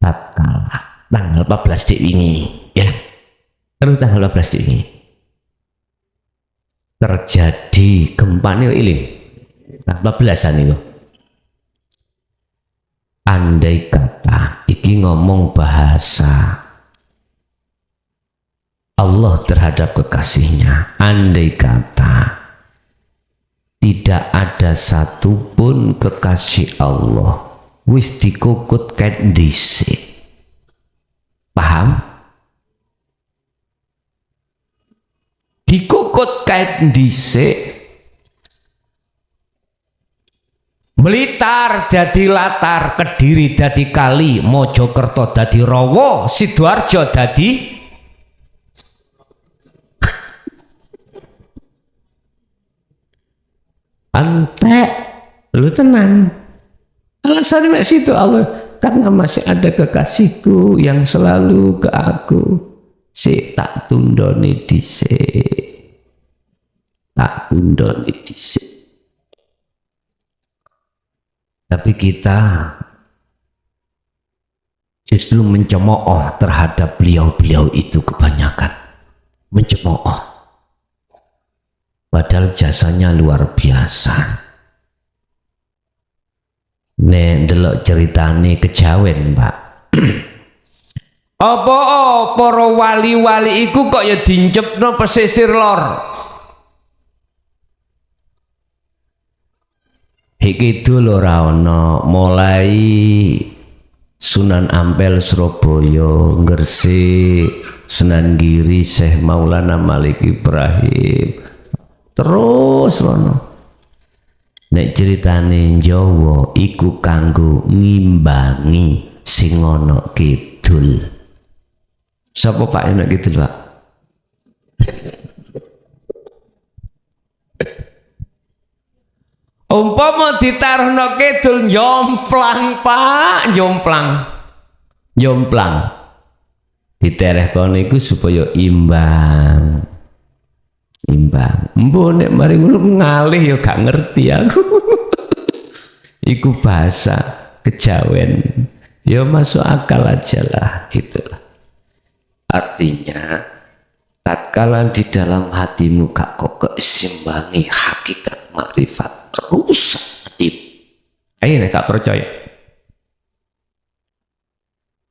tatkala tanggal 14 dik wingi ya, terus tanggal 14 dik wingi terjadi gempa nih iling tanggal 14an itu. Andai kata iki ngomong bahasa Allah terhadap kekasihnya, andai kata tidak ada satupun kekasih Allah wis dikukut kayak dhisik, paham? Dikukut kayak dhisik, Blitar dadi latar, Kediri dadi kali, Mojokerto dadi rawa, Sidoarjo dadi antek. Lu tenang, alasan mek situ Allah, karena masih ada kekasihku yang selalu ke aku. Tak tundoni dhisik, tak tundoni dhisik. Tapi kita justru mencemooh terhadap beliau-beliau itu, kebanyakan mencemooh, padahal jasanya luar biasa. Nek delok ceritane kejawen, Pak. Apa para wali-wali iku kok ya dincepno pesisir lor. Iki dulu ora ana, mulai Sunan Ampel Surabaya, Gresik, Sunan Giri, Syekh Maulana Malik Ibrahim, terus rono. Nek ceritane Jawa iku kanggo ngimbangi sing ana kidul. Sapa Pak enak kidul, Pak? Umpama ditaruhno kidul jomplang, Pak, jomplang ditereh kono iku supaya imbang. Mbok nek mari ngono ngalih ya gak ngerti aku. Iku bahasa kejawen ya masuk akal aja lah gitu. Artinya tatkala di dalam hatimu gak kok keseimbangi hakikat makrifat, rusak hati. Ayo nek gak percaya.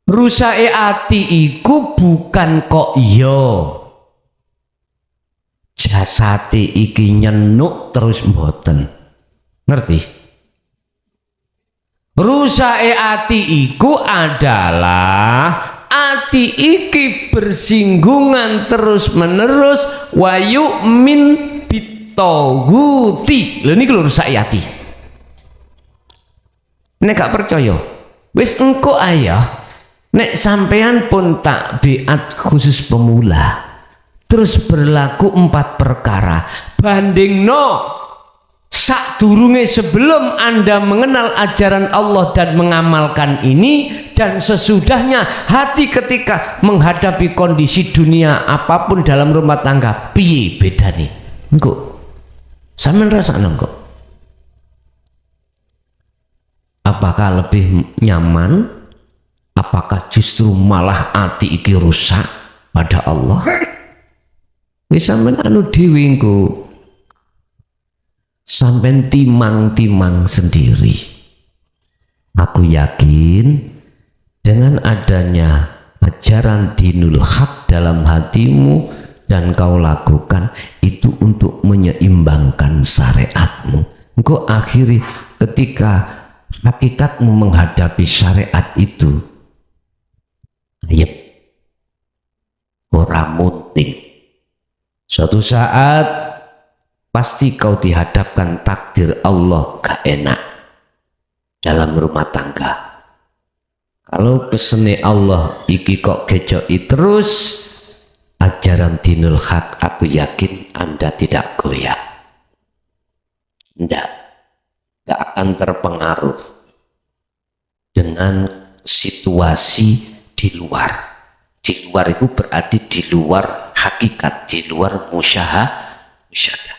Rusake ati iku bukan kok iya jasate iki nyenuk terus mboten. Ngerti? Rusake ati iku adalah ati iki bersinggungan terus menerus wayu min bitoguti. Lho niki lho rusake ati. Nek gak percaya, wis engko ayah, nek sampean pun tak biat khusus pemula, terus berlaku 4 perkara. Bandingno sadurunge sebelum Anda mengenal ajaran Allah dan mengamalkan ini, dan sesudahnya hati ketika menghadapi kondisi dunia apapun dalam rumah tangga, piye bedane? Engko sampean rasakno engko. Apakah lebih nyaman? Apakah justru malah ati iki rusak pada Allah? Wis sampean anu dhewe engko. Sampean timang-timang sendiri. Aku yakin dengan adanya ajaran dinul haq dalam hatimu dan kau lakukan itu untuk menyeimbangkan syariatmu. Engkau akhiri ketika hakikatmu menghadapi syariat itu, ayep, ora munting. Suatu saat pasti kau dihadapkan takdir Allah gak enak dalam rumah tangga. Kalau pesene Allah iki kok gejoki terus ajaran dinul haq, aku yakin Anda tidak goyah. Ndak. gak akan terpengaruh dengan situasi di luar. Di luar itu berarti di luar hakikat, di luar musyahadah.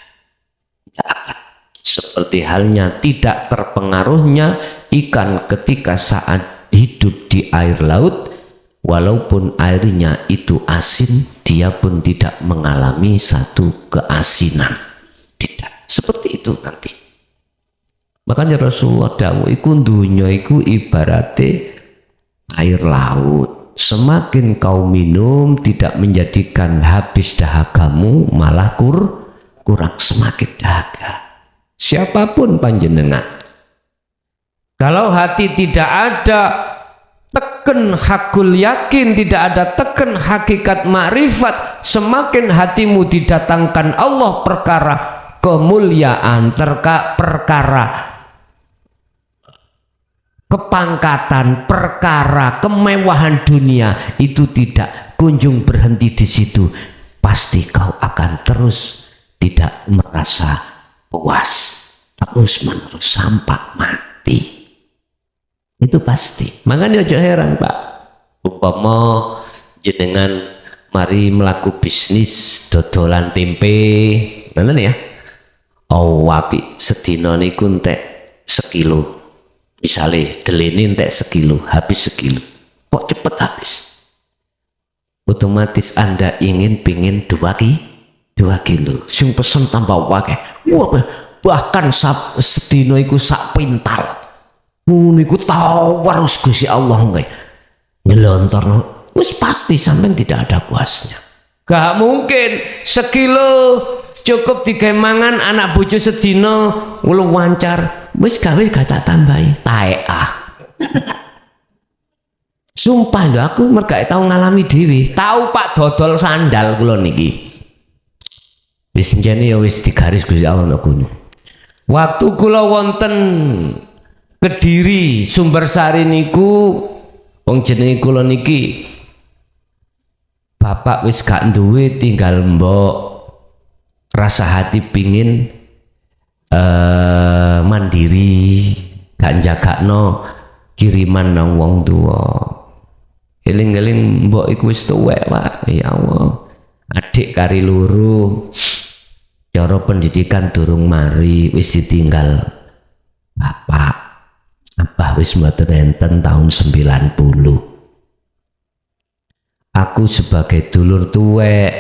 Gak akan. Seperti halnya tidak terpengaruhnya ikan ketika saat hidup di air laut, walaupun airnya itu asin, dia pun tidak mengalami satu keasinan. Tidak. Seperti itu nanti. Makanya Rasulullah dawuh iku dunya iku ibarate air laut. Semakin kau minum tidak menjadikan habis dahagamu, malah kurang semakin dahaga. Siapapun panjenengan. Kalau hati tidak ada teken hakul yakin, tidak ada teken hakikat makrifat, semakin hatimu didatangkan Allah perkara kemuliaan, perkara kepangkatan, perkara kemewahan dunia, itu tidak kunjung berhenti di situ. Pasti kau akan terus tidak merasa puas, terus menerus sampai mati. Itu pasti. Makanya aja heran Pak, umpama jenengan mari melaku bisnis dodolan tempe, ngoten ya. Oh wapi sedina niku entek sekilo. Misalnya delene entek sekilo, habis sekilo. Kok cepet habis? Otomatis Anda pingin 2 kilo. Sing pesen tambah wakeh. Wah, bahkan sedina iku sak pintal. Niku tawarus Gusti Allah nggih. Ngelontorno wis pasti sampean tidak ada puasnya. Gak mungkin sekilo cukup digemangan anak bojo sedina ngulu wancar. Wis gawe gak tak tambahi taek sumpah lho, aku mergake tau ngalami dhewe. Tahu Pak dodol sandal kula niki wis njene ya wis digaris Gusti Allah nang gunung. Waktu kula wonten Kediri Sumbersari niku wong jenenge kula niki bapak wis gak duwe, tinggal mbok rasa hati pingin mandiri, gak jagakno kiriman nang wong tua. Eling-eling mbok iku wis tuwek Pak. Ya Allah, adik kari loro cara pendidikan durung mari, wis ditinggal bapak. Abah wis mboten enten tahun 90. Aku sebagai dulur tuwek,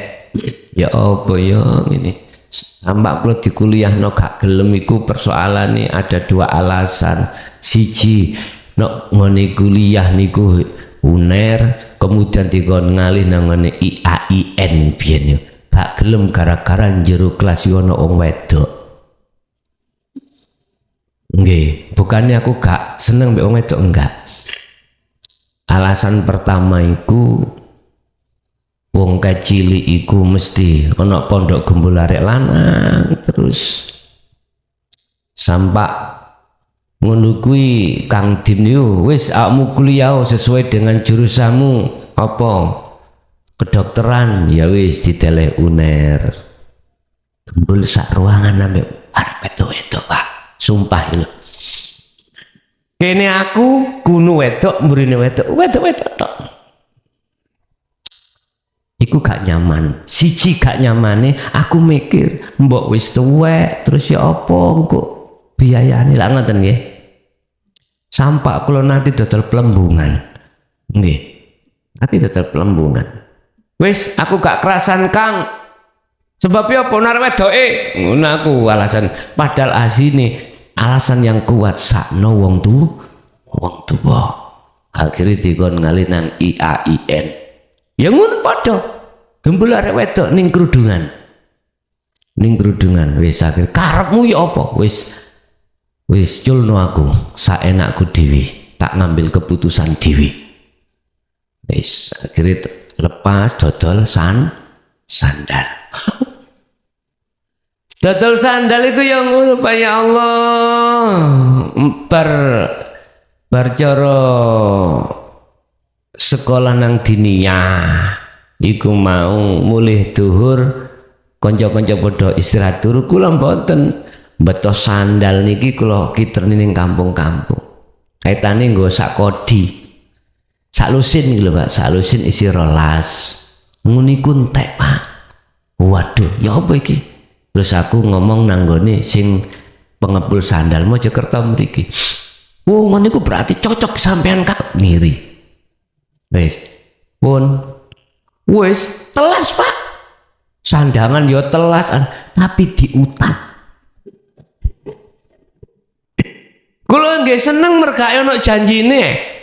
ya apa ya ngene. Sampak kula dikuliahno gak gelem iku persoalane ada 2 alasan. Siji, nek ngene kuliah niku UNER, kemudian dikon ngalih nang ngene IAIN biyen yo. Gak gelem gara-gara jero kelas yo ana wong wedok. Nggih, bukannya aku gak seneng mbek wong wedok, enggak. Alasan pertama iku wong kecil iku mesti ana pondok gembul arek lanang terus sampak ngono kuwi Kang Dim yo wis awakmu kuliah sesuai dengan jurusanmu apa kedokteran, ya wis diteleh UNER. Gembul sak ruangan ambek arek wedok-wedok Pak, sumpah lho. Kene aku kuno wedok, mburine wedok tok. Iku gak nyaman. Siji gak nyamane aku mikir mbok wis tuwek terus ya apa engko biayane lah ngoten nggih. Sampak kula nanti dodol pelembungan. Nggih. Nanti dodol pelembungan. Wis aku gak kerasan Kang. Sebab ya apa nar wedoke? Ngono aku alasan, padahal asine alasan yang kuat sakno wong tuwa. Akhirnya dikon ngalih nang IAIN. Ya ngono padha. Gembul arek wedok ning krudungan. Wis akhir karepmu ya apa? Wis culno aku, saenakku dhewe, tak ngambil keputusan dhewe. Wis akhirnya lepas dodol sandal. Dodol sandal itu yang ngono Pak, ya Allah. Bar cara sekolah nang diniyah iku mau mulih duhur kanca-kanca padha istirahat turu, kula mboten beto sandal niki kula kiterni ning kampung-kampung. Kaitane nggo sak kodi. Sak lusin iki lho Pak, sak lusin isi 12. Nguniku entek Pak. Waduh, ya apa iki? Terus aku ngomong nanggone sing pengepul sandal Mojokerto mriki. Oh, ngono iku berarti cocok sampean Kak ngiri. Wis. Pun wis telas Pak. Sandangan yo telas tapi diutang. Kula nggih seneng mergake ono janjine.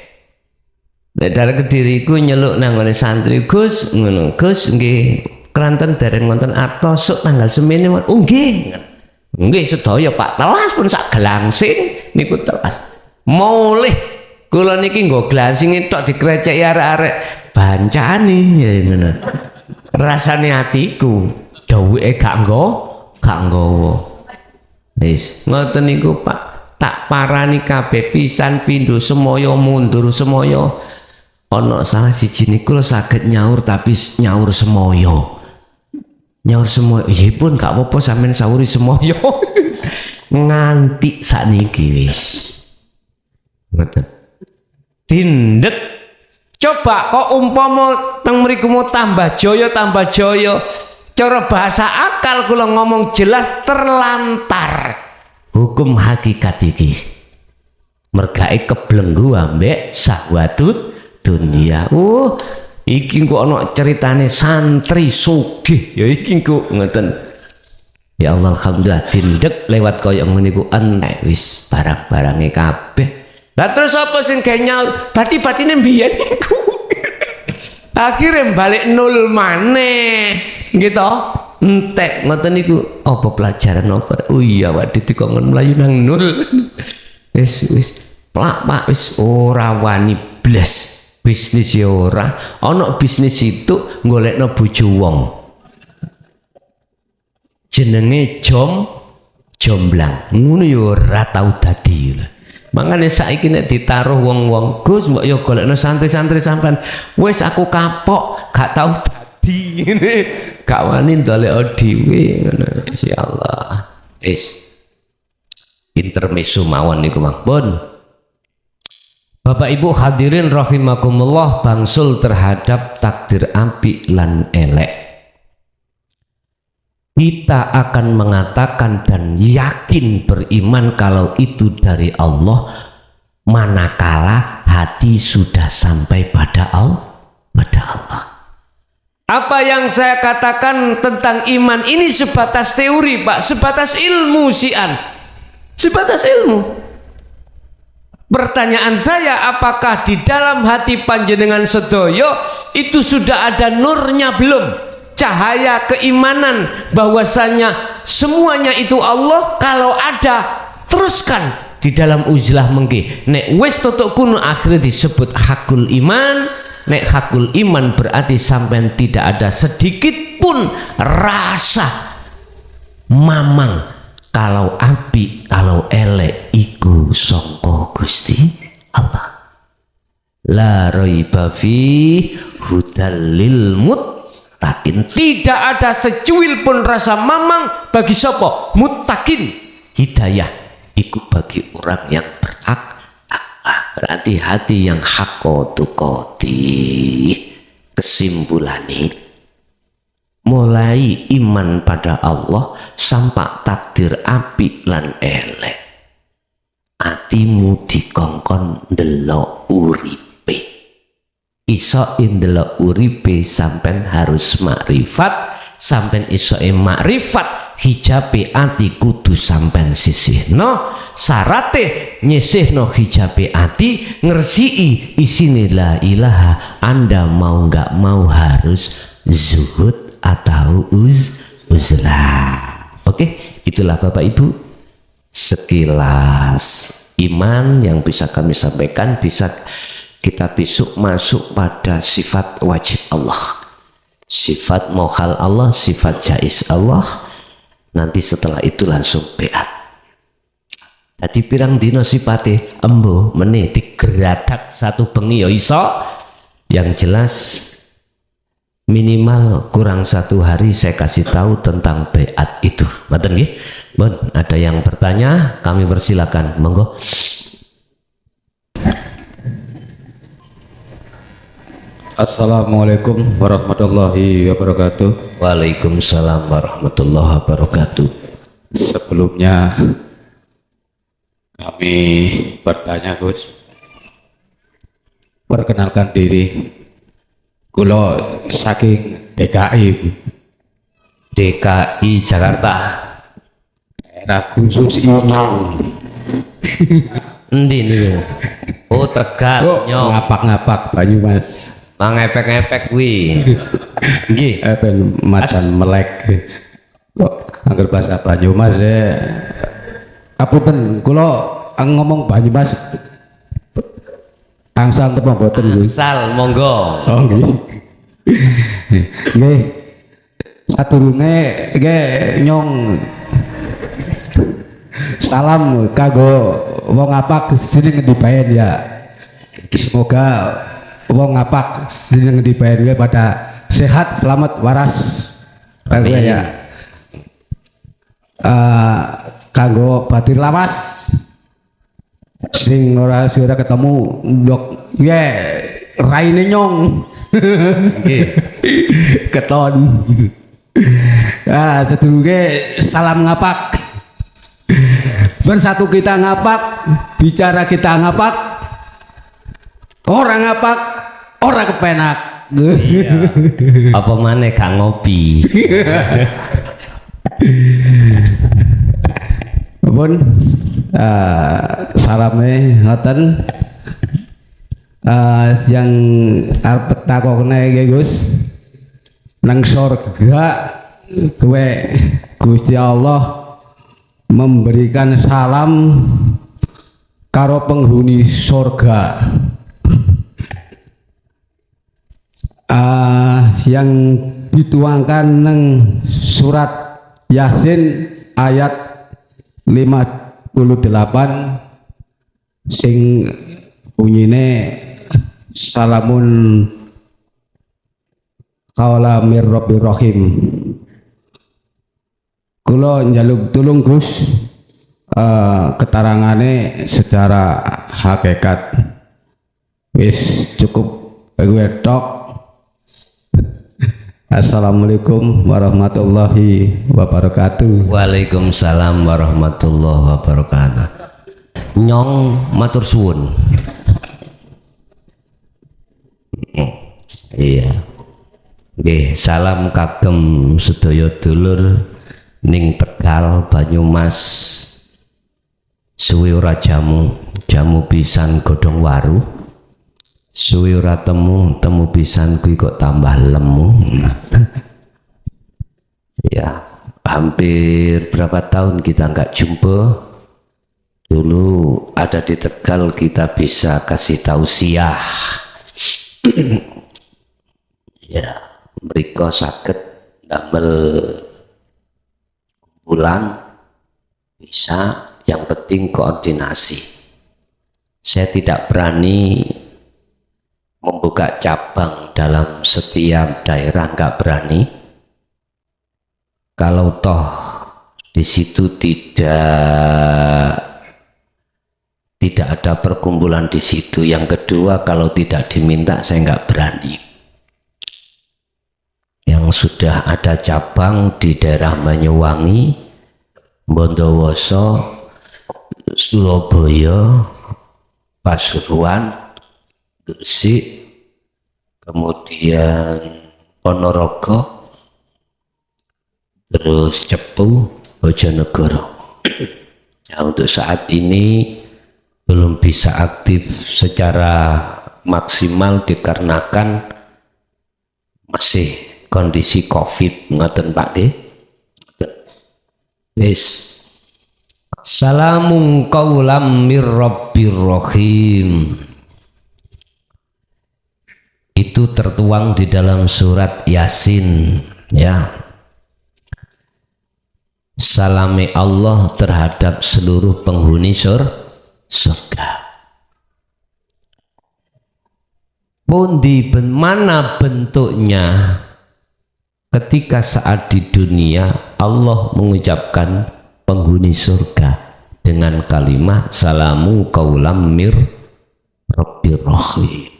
Nek dari Kediriku nyeluk nang ngene santri, Gus, ngono. Gus nggih keranten dereng wonten atos tanggal semene. Oh nggih. Nggih sedaya Pak, telas pun sak gelangsing niku telas. Mulih kula niki nggo glansing tok dikreceki arek-arek bancane ya ngono. Rasane atiku dawuke gak nggawa. Wis ngoten niku Pak, tak parani kabeh pisan pindho semoyo mundur semoyo. Ana salah siji niku saged nyaur tapi nyaur semoyo. Nyaur semoyo, iya pun gak apa-apa sampean sauri semoyo. Nganti sakniki wis. Ngoten. Tindek. Coba kok umpama teng mriku mau tambah jaya. Cara bahasa akal kula ngomong jelas terlantar hukum hakikat iki. Mergae keblenggu ambek syahwatut dunia. Iki kok ana ceritane santri sugih ya iki kok ngoten. Ya Allah alhamdulillah tindek lewat kaya ngene iku entek wis barang-barange kabeh. Lah terus apa sing gawe nyaur? Bati-batine mbiyen iku. Akhirnya balik nol maneh. Gitu. Entek ngoten niku apa pelajaran apa? Oh iya waduh dikongkon mlayu nang nol. Wis plak Pak wis ora wani blas. Bisnis ya ora. Ana bisnis itu golekno bojo wong. Jenenge jomblang. Ngono ya ora tau dadi. Makanya saiki nek ditaruh wong-wong Gus mbok yo golekno santri-santri sampean wis aku kapok gak tau dadi ngene gak wani ndolek dhewe ngono insyaallah wis intermezzo mawon niku mangpun. Bapak Ibu hadirin rahimakumullah, bangsul terhadap takdir apik lan elek. Kita akan mengatakan dan yakin beriman kalau itu dari Allah manakala hati sudah sampai pada Allah. Apa yang saya katakan tentang iman ini sebatas teori Pak, sebatas ilmu sian, sebatas ilmu. Pertanyaan saya, apakah di dalam hati panjenengan sedoyo itu sudah ada nurnya belum? Cahaya keimanan bahwasanya semuanya itu Allah. Kalau ada teruskan di dalam uzlah mengki. Nek wis tutuk kuno akhirnya disebut hakul iman. Nek hakul iman berarti sampai tidak ada sedikit pun rasa mamang kalau api kalau elek iku sangka Gusti Allah. La raiba fi hudalil muttaqin. Tidak ada secuil pun rasa mamang bagi sapa muttaqin. Hidayah iku bagi orang yang bertakwa. Berarti hati yang hakotukoti. Kesimpulannya mulai iman pada Allah sampai takdir apik lan elek. Atimu dikongkon ndelok uripe. Iso ndelok uripe sampean harus makrifat, sampean iso makrifat hijabe ati kudu sampean sisihno. Sarate nyisihno hijabe ati ngersii isine la ilaha. Anda mau nggak mau harus zuhud atau uzlah. Oke, itulah Bapak Ibu sekilas iman yang bisa kami sampaikan. Bisa kita besok masuk pada sifat wajib Allah, sifat mohal Allah, sifat jais Allah. Nanti setelah itu langsung beat. Tadi pirang dino sifate embo meneh digeradak satu bengi ya iso. Yang jelas minimal kurang 1 hari saya kasih tahu tentang baiat itu. Ngoten nggih. Bon, ada yang bertanya, kami persilakan. Monggo. Assalamualaikum warahmatullahi wabarakatuh. Waalaikumsalam warahmatullahi wabarakatuh. Sebelumnya kami bertanya, Gus. Perkenalkan diri. Kulo saking DKI, DKI Jakarta. daerah khusus ini. Endi niku? Oh, Tegal. Nyong. Ngapak-ngapak Banyumas. Mangepek-ngepek kuwi. Nggih. Ben macan melek. Kok angger bahasa Banyumas apunten kulo ngomong Banyumas angsal tepo mboten, Gus. Sal, monggo. Oh nggih. Nggih. Sadurunge nggih nyong salam kanggo wong apak sini ngendi bae ya. Semoga wong apak sini ngendi bae ya pada sehat, selamat, waras. Kanggo ya. Kanggo batir lawas sing ora ketemu ndok ya raine nyong. Nggih. Keton. Sedurunge salam ngapak. Bersatu kita ngapak, bicara kita ngapak. Orang ngapak, orang kepenak. Iya. Apa maneh gak ngopi? Pun salame ngoten. Yang arep takokne nggih Gus. Nang surga kowe Gusti Allah memberikan salam karo penghuni surga. Yang dituangkan nang surat Yasin ayat 58 sing bunyine salamun qaula mir rabbir rahim. Kula njaluk tulung Gus keterangane secara hakikat. Wis cukup gue tok. Assalamualaikum warahmatullahi wabarakatuh. Waalaikumsalam warahmatullahi wabarakatuh. Nyong matur suwun. Iya. Nggih, salam kagem sedaya dulur ning Tegal, Banyumas. Suwi ora jamu pisan godhong waru. Suwi ora temu pisan kuwi kok tambah lemu. Ya, hampir berapa tahun kita nggak jumpa. Dulu ada di Tegal kita bisa kasih tausiah. Ya, mriko saged damel bulan bisa, yang penting koordinasi. Saya tidak berani membuka cabang dalam setiap daerah, nggak berani. Kalau toh di situ tidak ada perkumpulan di situ. Yang kedua, kalau tidak diminta saya nggak berani. Yang sudah ada cabang di daerah Banyuwangi, Bondowoso, Surabaya, Pasuruan, Gresik, kemudian Ponorogo, terus Cepu, Bojonegoro. Nah, untuk saat ini belum bisa aktif secara maksimal dikarenakan masih kondisi COVID. Ngoten Pak nggih. Wis. Salamun qaulam mir rabbir rahim. Itu tertuang di dalam surat Yasin, ya. Salame Allah terhadap seluruh penghuni surga. Pundi mana bentuknya ketika saat di dunia Allah mengucapkan penghuni surga dengan kalimat salamu qaulam mir rabbir rahim.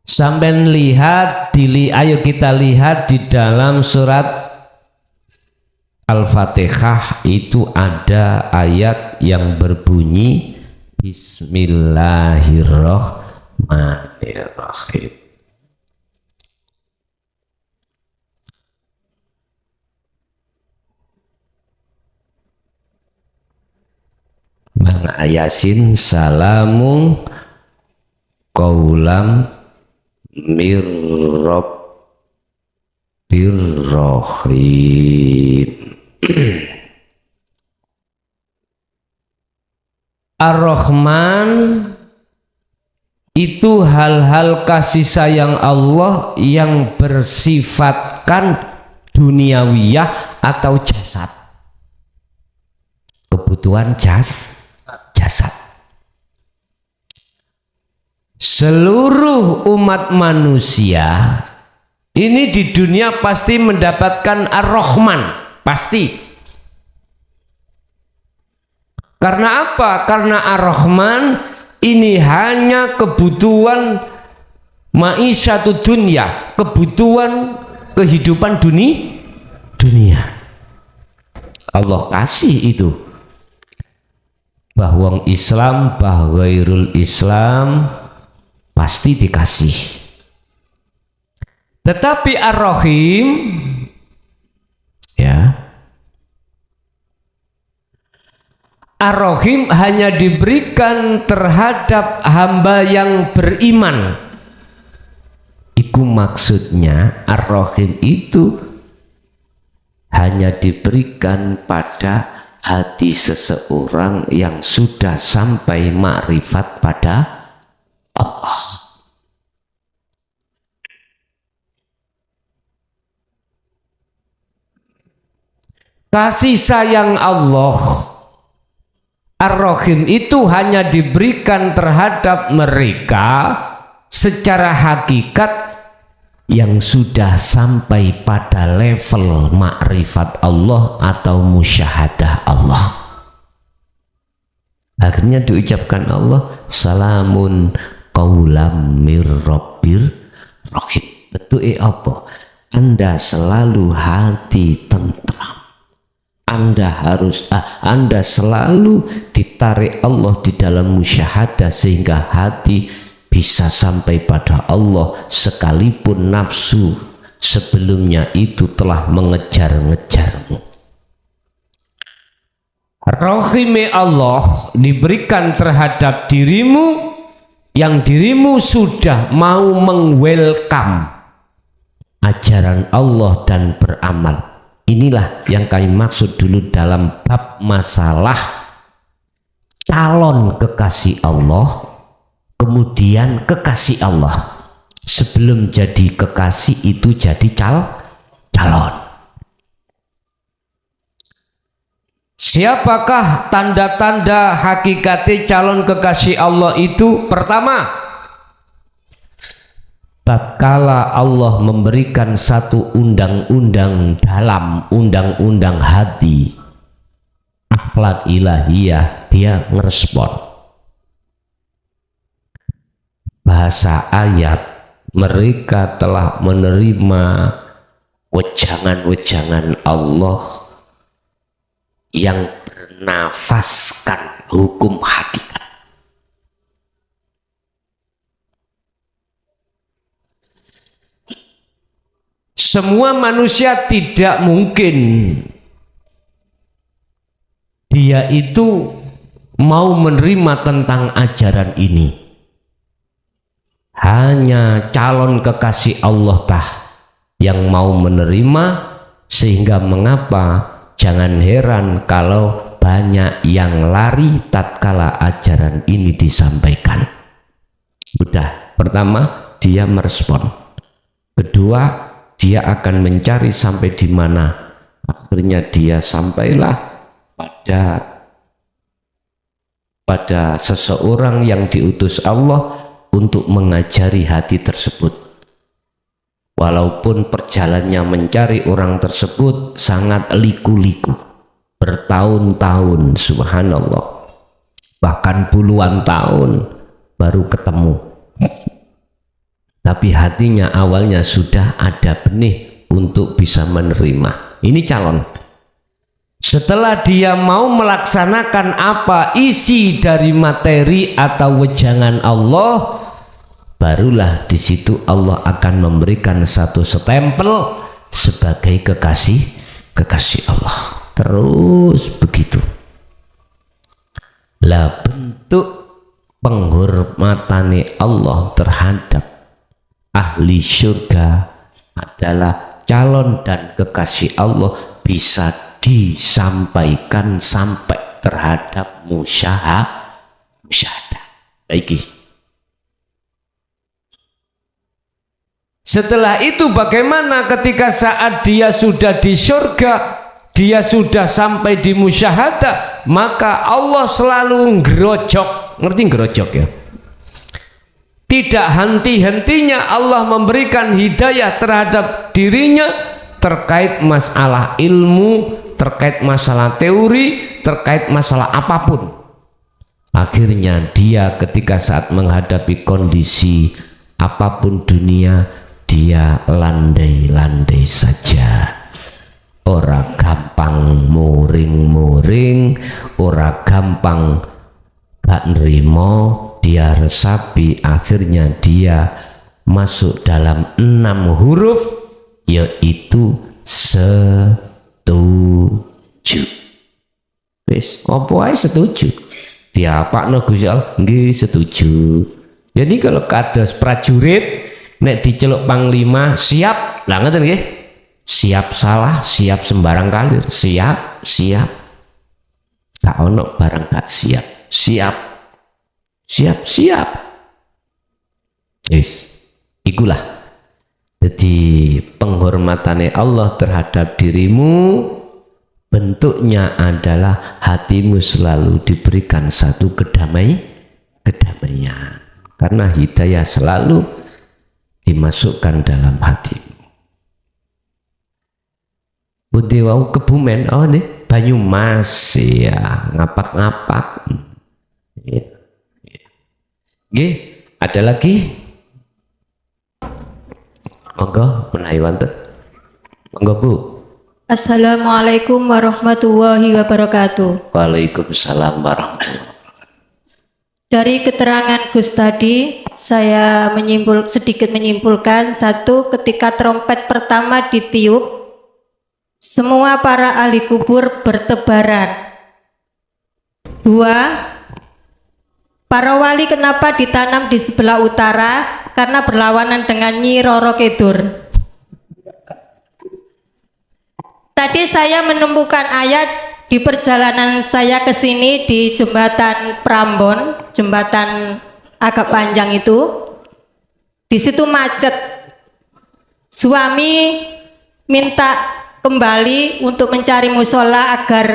Sampai lihat ayo kita lihat di dalam surat Al-Fatihah itu ada ayat yang berbunyi Bismillahirrahmanirrahim. Mana Yasin salamu qaulam mir rabbir rahim. Ar-Rahman itu hal-hal kasih sayang Allah yang bersifatkan duniawiyah atau jasad, kebutuhan jasad. Seluruh umat manusia ini di dunia pasti mendapatkan Ar-Rahman, pasti. Karena apa? Karena Ar-Rahman ini hanya kebutuhan ma'isyatu dunya, kebutuhan kehidupan dunia. Allah kasih itu. Bahwa Islam, bahwa ghairul Islam pasti dikasih. Tetapi Ar-Rahim ya, Ar-Rahim hanya diberikan terhadap hamba yang beriman. Itu maksudnya Ar-Rahim itu hanya diberikan pada hati seseorang yang sudah sampai makrifat pada Allah. Kasih sayang Allah Ar-Rahim itu hanya diberikan terhadap mereka secara hakikat yang sudah sampai pada level makrifat Allah atau musyahadah Allah. Akhirnya diucapkan Allah salamun qaulam mir rabbir rahim. Betul apa? Anda selalu hati tentram. Anda selalu ditarik Allah di dalam musyahadah sehingga hati bisa sampai pada Allah sekalipun nafsu sebelumnya itu telah mengejar-ngejarmu. Rahime Allah diberikan terhadap dirimu yang dirimu sudah mau meng-welcome ajaran Allah dan beramal. Inilah yang kami maksud dulu dalam bab masalah calon kekasih Allah, kemudian kekasih Allah. Sebelum jadi kekasih itu jadi calon. Siapakah tanda-tanda hakikati calon kekasih Allah itu? Pertama, tatkala Allah memberikan satu undang-undang dalam undang-undang hati, akhlak ilahiyah, dia ngerespon. Bahasa ayat, mereka telah menerima wejangan-wejangan Allah yang bernafaskan hukum hakikat. Semua manusia tidak mungkin dia itu mau menerima tentang ajaran ini. Hanya calon kekasih Allah tah yang mau menerima, sehingga mengapa jangan heran kalau banyak yang lari tatkala ajaran ini disampaikan. Udah, pertama dia merespon. Kedua, dia akan mencari sampai di mana. Akhirnya dia sampailah pada seseorang yang diutus Allah untuk mengajari hati tersebut. walaupun perjalanannya mencari orang tersebut sangat liku-liku, bertahun-tahun, subhanallah, bahkan puluhan tahun baru ketemu, tapi hatinya awalnya sudah ada benih untuk bisa menerima. Ini calon. Setelah dia mau melaksanakan apa isi dari materi atau wejangan Allah, barulah di situ Allah akan memberikan satu stempel sebagai kekasih Allah. Terus begitu. Lah bentuk penghormatane Allah terhadap ahli surga adalah calon dan kekasih Allah bisa disampaikan sampai terhadap musyahadah. Baik. Setelah itu bagaimana ketika saat dia sudah di surga, dia sudah sampai di musyahadah, maka Allah selalu ngerojok. Ngerti ngerojok ya? Tidak henti-hentinya Allah memberikan hidayah terhadap dirinya terkait masalah ilmu, terkait masalah teori, terkait masalah apapun. Akhirnya dia ketika saat menghadapi kondisi apapun dunia, dia landai-landai saja. Ora gampang muring-muring, ora gampang gak nerimo, dia resapi. Akhirnya dia masuk dalam 6 huruf, yaitu setuju. Wis, apa ae setuju. Diapakno Gusti Allah, nggih setuju. Jadi kalau kados prajurit nek diceluk panglima siap, lah ngoten nggih. Siap salah, siap sembarang kalir, siap. Gak ono barang gak siap. Siap. Wis, ikulah. Jadi penghormatannya Allah terhadap dirimu bentuknya adalah hatimu selalu diberikan satu kedamaian, karena hidayah selalu dimasukkan dalam hatimu. Budi wau Kebumen, oh nih Banyumas ya, ngapak-ngapak. Ya. Nggih, ada lagi? Monggo menawi wonten. Monggo Bu. Assalamualaikum warahmatullahi wabarakatuh. Waalaikumsalam warahmatullahi wabarakatuh. Dari keterangan Gus tadi, saya sedikit menyimpulkan, satu, ketika trompet pertama ditiup, semua para ahli kubur bertebaran. Dua, para wali kenapa ditanam di sebelah utara? Karena berlawanan dengan Nyi Roro Kidul. Tadi saya menemukan ayat di perjalanan saya ke sini di jembatan Prambon, jembatan agak panjang itu. Di situ macet. Suami minta kembali untuk mencari musola agar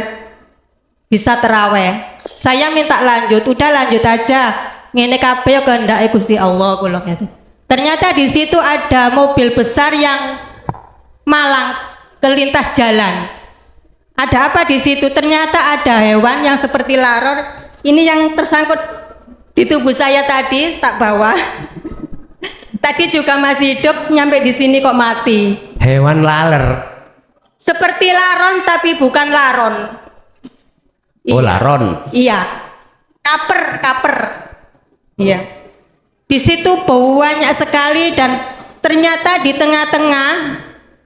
bisa terawih. Saya minta lanjut, udah lanjut aja. Ngene kabeh kehendake Gusti Allah kula ngeten. Ternyata di situ ada mobil besar yang malang kelintas jalan. Ada apa di situ? Ternyata ada hewan yang seperti laror. Ini yang tersangkut di tubuh saya tadi, tak bawa. Tadi juga masih hidup, nyampe di sini kok mati. Hewan laler. Seperti laron tapi bukan laron. Oh, laron. Iya. Kaper. Iya. Di situ bau banyak sekali dan ternyata di tengah-tengah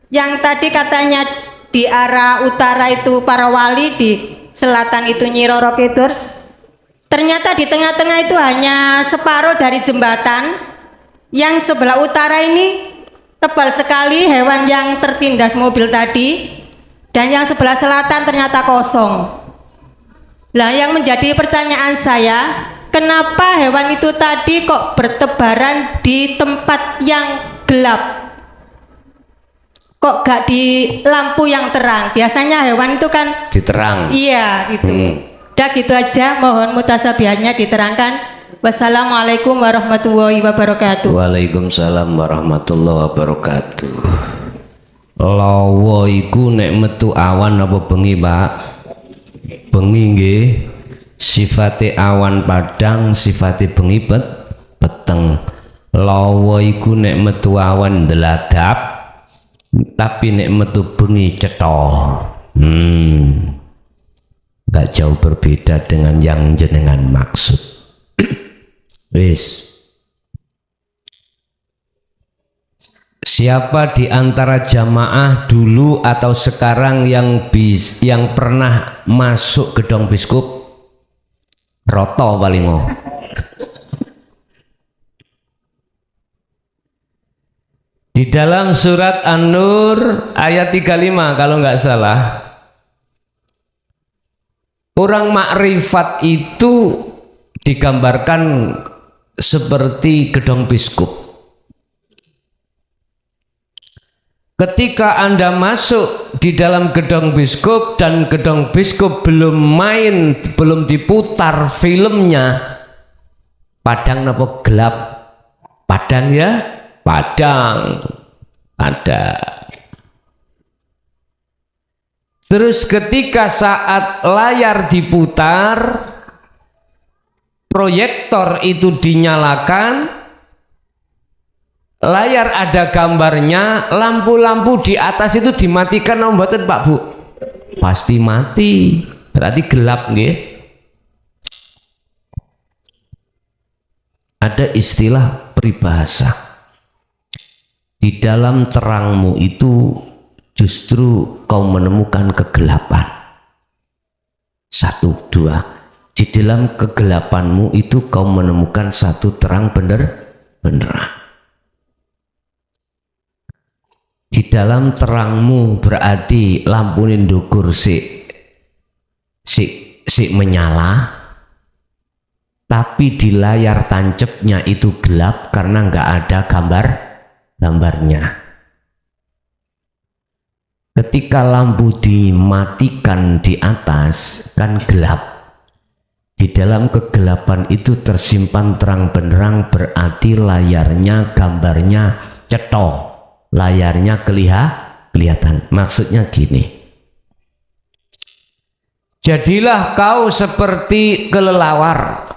yang tadi katanya di arah utara itu para wali, di selatan itu Nyi Roro Kidul. Ternyata di tengah-tengah itu hanya separuh dari jembatan. Yang sebelah utara ini tebal sekali hewan yang tertindas mobil tadi, dan yang sebelah selatan ternyata kosong. Lah yang menjadi pertanyaan saya, kenapa hewan itu tadi kok bertebaran di tempat yang gelap? Kok gak di lampu yang terang? Biasanya hewan itu kan diterang. iya gitu. Udah gitu aja, mohon mutasabihannya diterangkan. Wassalamualaikum warahmatullahi wabarakatuh. Waalaikumsalam warahmatullahi wabarakatuh. Lawa iku nek metu awan apa bengi, Pak? Bengi nggih. Sifate awan padang, sifate bengi peteng. Lawa iku nek metu awan ndeladap, tapi nek metu bengi cetha. Gak jauh berbeda dengan yang jenengan maksud. Wis. Siapa di antara jamaah dulu atau sekarang yang pernah masuk gedung biskup? Roto palingo. Di dalam surat An-Nur ayat 35 kalau nggak salah, orang makrifat itu digambarkan seperti gedung biskup. Ketika Anda masuk di dalam gedung biskup dan gedung biskup belum diputar filmnya, padang apa gelap? Padang ya? Padang. Ada. Terus ketika saat layar diputar, proyektor itu dinyalakan, layar ada gambarnya, lampu-lampu di atas itu dimatikan, mboten Pak Bu? Pasti mati, berarti gelap nggih. Ada istilah peribahasa, di dalam terangmu itu justru kau menemukan kegelapan. 1, 2. Di dalam kegelapanmu itu kau menemukan satu terang beneran. Di dalam terangmu berarti lampu ndukur si menyala, tapi di layar tancepnya itu gelap karena nggak ada gambarnya. Ketika lampu dimatikan di atas kan gelap. Di dalam kegelapan itu tersimpan terang benderang, berarti layarnya, gambarnya cetha, layarnya kelihatan. Maksudnya gini, jadilah kau seperti kelelawar.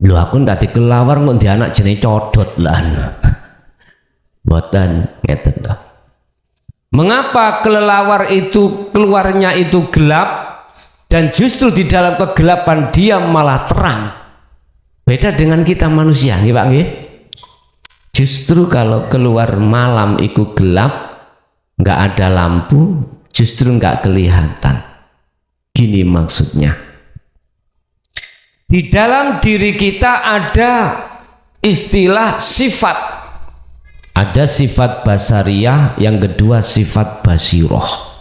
Loh, aku nggak kelelawar kok dia anak jenis codot lah. Boten ngeten loh. Mengapa kelelawar itu keluarnya itu gelap dan justru di dalam kegelapan dia malah terang? Beda dengan kita manusia, nggih Pak nggih. Justru kalau keluar malam itu gelap, nggak ada lampu, justru nggak kelihatan. Gini maksudnya. Di dalam diri kita ada istilah sifat. Ada sifat basariyah, yang kedua sifat basiroh.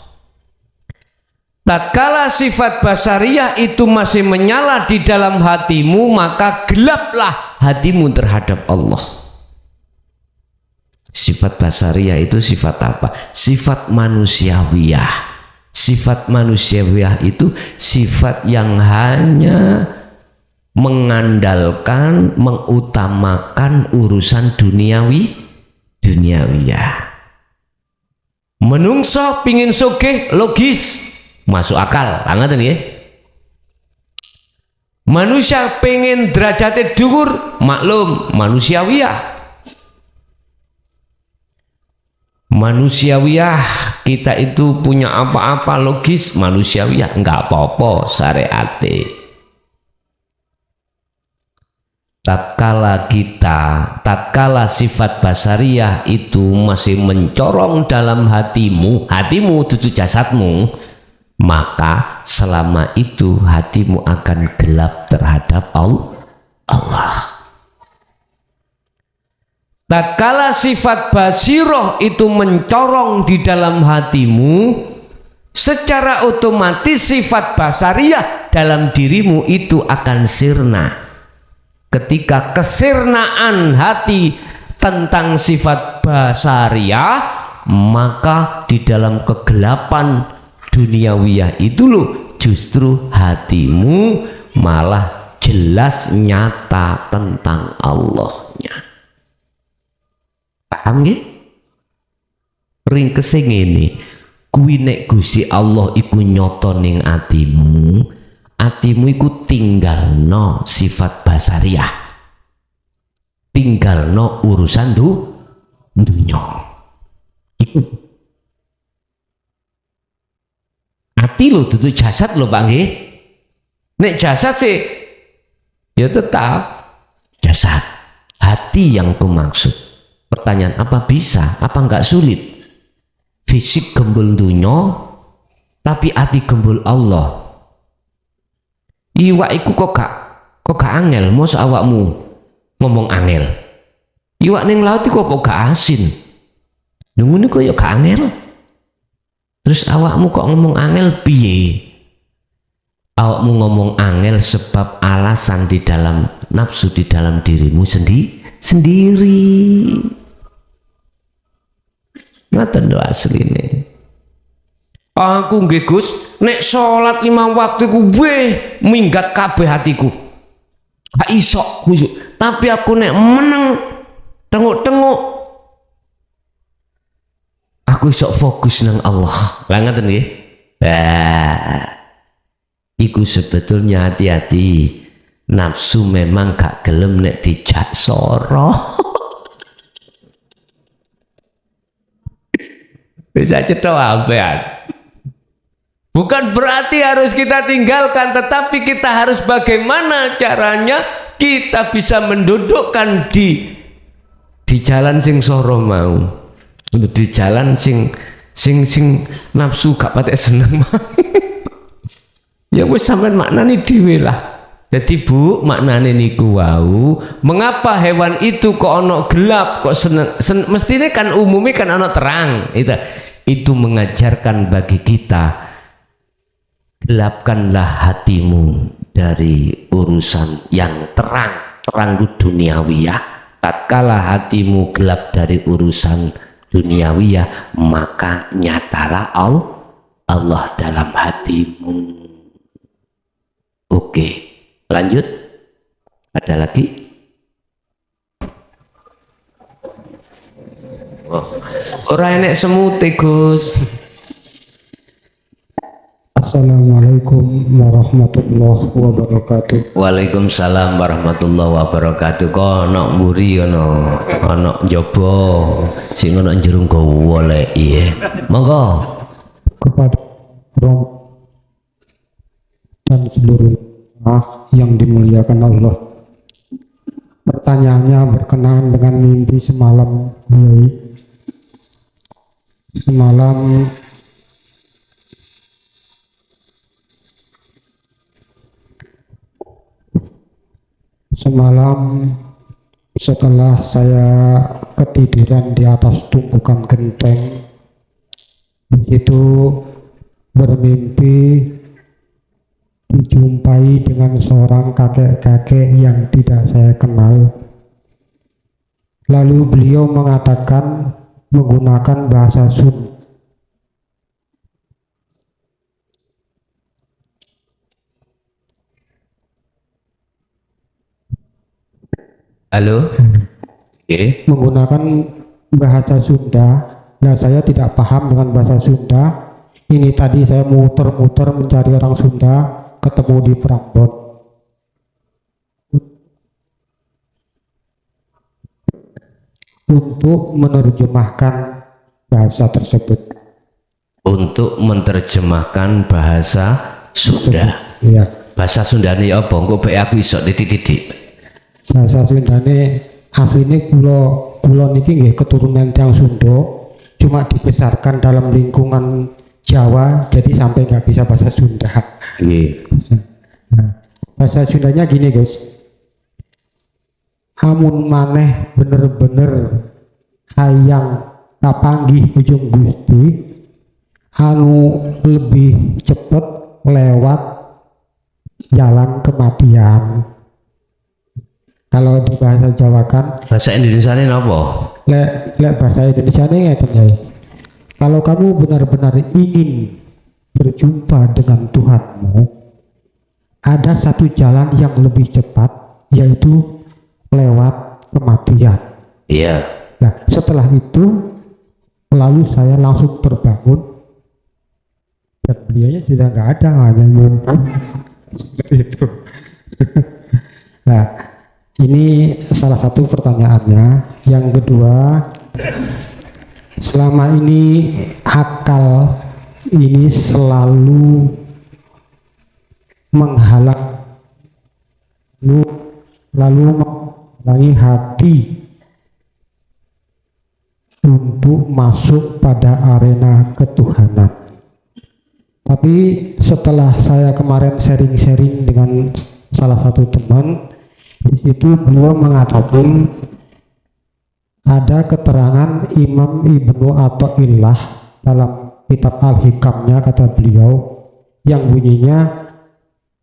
Tatkala sifat basariyah itu masih menyala di dalam hatimu, maka gelaplah hatimu terhadap Allah. Sifat basariyah itu sifat apa? Sifat manusiawiyah. Sifat manusiawiyah itu sifat yang hanya mengandalkan, mengutamakan urusan duniawiyah. Menungso pingin sugih, logis, masuk akal, ngoten nggih. Manusia pengen derajatnya dhuwur, maklum, manusiawiyah. Manusiawiyah, kita itu punya apa-apa logis, manusiawiyah, enggak apa-apa syariate. Tatkala sifat basariyah itu masih mencorong dalam hatimu itu jasadmu, maka selama itu hatimu akan gelap terhadap Allah. Tatkala sifat basiroh itu mencorong di dalam hatimu, secara otomatis sifat basariyah dalam dirimu itu akan sirna. Ketika kesirnaan hati tentang sifat basariyah, maka di dalam kegelapan duniawiyah itu loh, justru hatimu malah jelas nyata tentang Allahnya. Paham nggih? Ringkese ngene, kuwi nek Gusti Allah iku nyata ning atimu, atimu iku tinggalno sifat basariah, tinggalno urusan dunya. Iku ati lo dudu jasad lo Pak nggih. Nek jasad sih ya tetap jasad, hati yang kumaksud. Pertanyaan, apa bisa, apa enggak sulit? Fisik gembul dunya tapi hati gembul Allah. Iwak iku kok gak angel, mosok awakmu ngomong angel. Iwak ning laut iku kok gak asin. Nunggu kok ya gak angel. Terus awakmu kok ngomong angel piye? Awakmu ngomong angel sebab alasan di dalam nafsu di dalam dirimu sendiri. Ngoten lho asline. Aku nggih Gus, nek salat 5 waktu ku minggat kabeh hatiku. Gak iso khusyuk. Tapi aku nek meneng tengok-tengok aku iso fokus nang Allah. Lah ngoten nggih. Iku sebetulnya hati-hati. Nafsu memang gak gelem nek dijak soro. Bisa cetok ampean. Bukan berarti harus kita tinggalkan, tetapi kita harus bagaimana caranya kita bisa mendudukkan di jalan sing soro mau. Di jalan sing nafsu gak patek seneng. Ya wis sampean maknane dhewe lah. Jadi Bu, maknane niku wau, mengapa hewan itu kok ono gelap, kok mestine kan umumnya kan ono terang. Itu mengajarkan bagi kita, gelapkanlah hatimu dari urusan yang terang duniawiyah. Tatkala hatimu gelap dari urusan duniawiyah, maka nyatalah Allah dalam hatimu. Oke, lanjut. Ada lagi? Ora enek semute Gus. Assalamualaikum warahmatullahi wabarakatuh. Waalaikumsalam warahmatullahi wabarakatuh. Kok ana mburi ana njaba sing ana njero goleki. Monggo Kepada Rom dan seluruh yang dimuliakan Allah. Pertanyaannya berkenaan dengan mimpi semalam. Semalam setelah saya ketiduran di atas tumpukan genteng, begitu bermimpi dijumpai dengan seorang kakek-kakek yang tidak saya kenal. Lalu beliau mengatakan menggunakan bahasa Sun. halo. Oke. Menggunakan bahasa Sunda. Nah, saya tidak paham dengan bahasa Sunda. Ini tadi saya muter-muter mencari orang Sunda, ketemu di Prambon. Untuk menerjemahkan bahasa tersebut. Untuk menerjemahkan bahasa Sunda. Iya. Bahasa Sundane apa? Engko bae aku iso titik-titik. Bahasa Sundane asline kula niki nggih keturunan tiang Sunda, cuma dibesarkan dalam lingkungan Jawa, jadi sampai nggak bisa bahasa Sunda. Nggih. Nah, bahasa Sundanya gini guys. Amun maneh bener-bener hayang kapanggih ujung Gusti, anu lebih cepet lewat jalan kematian. Kalau di bahasa Jawa kan, Bahasa Indonesiane napa? lek bahasa Indonesia ini ngeten ya. Kalau kamu benar-benar ingin berjumpa dengan Tuhanmu, ada satu jalan yang lebih cepat, yaitu lewat kematian. Iya. Nah, setelah itu lalu saya langsung terbangun dan beliaunya sudah nggak ada, hanya lumpuh seperti itu. Nah, ini salah satu pertanyaannya. Yang kedua, selama ini akal ini selalu menghalang, lalu menghalangi hati untuk masuk pada arena ketuhanan. Tapi setelah saya kemarin sharing-sharing dengan salah satu teman, di situ beliau mengatakan ada keterangan Imam Ibnu Athaillah dalam kitab Al-Hikamnya, kata beliau, yang bunyinya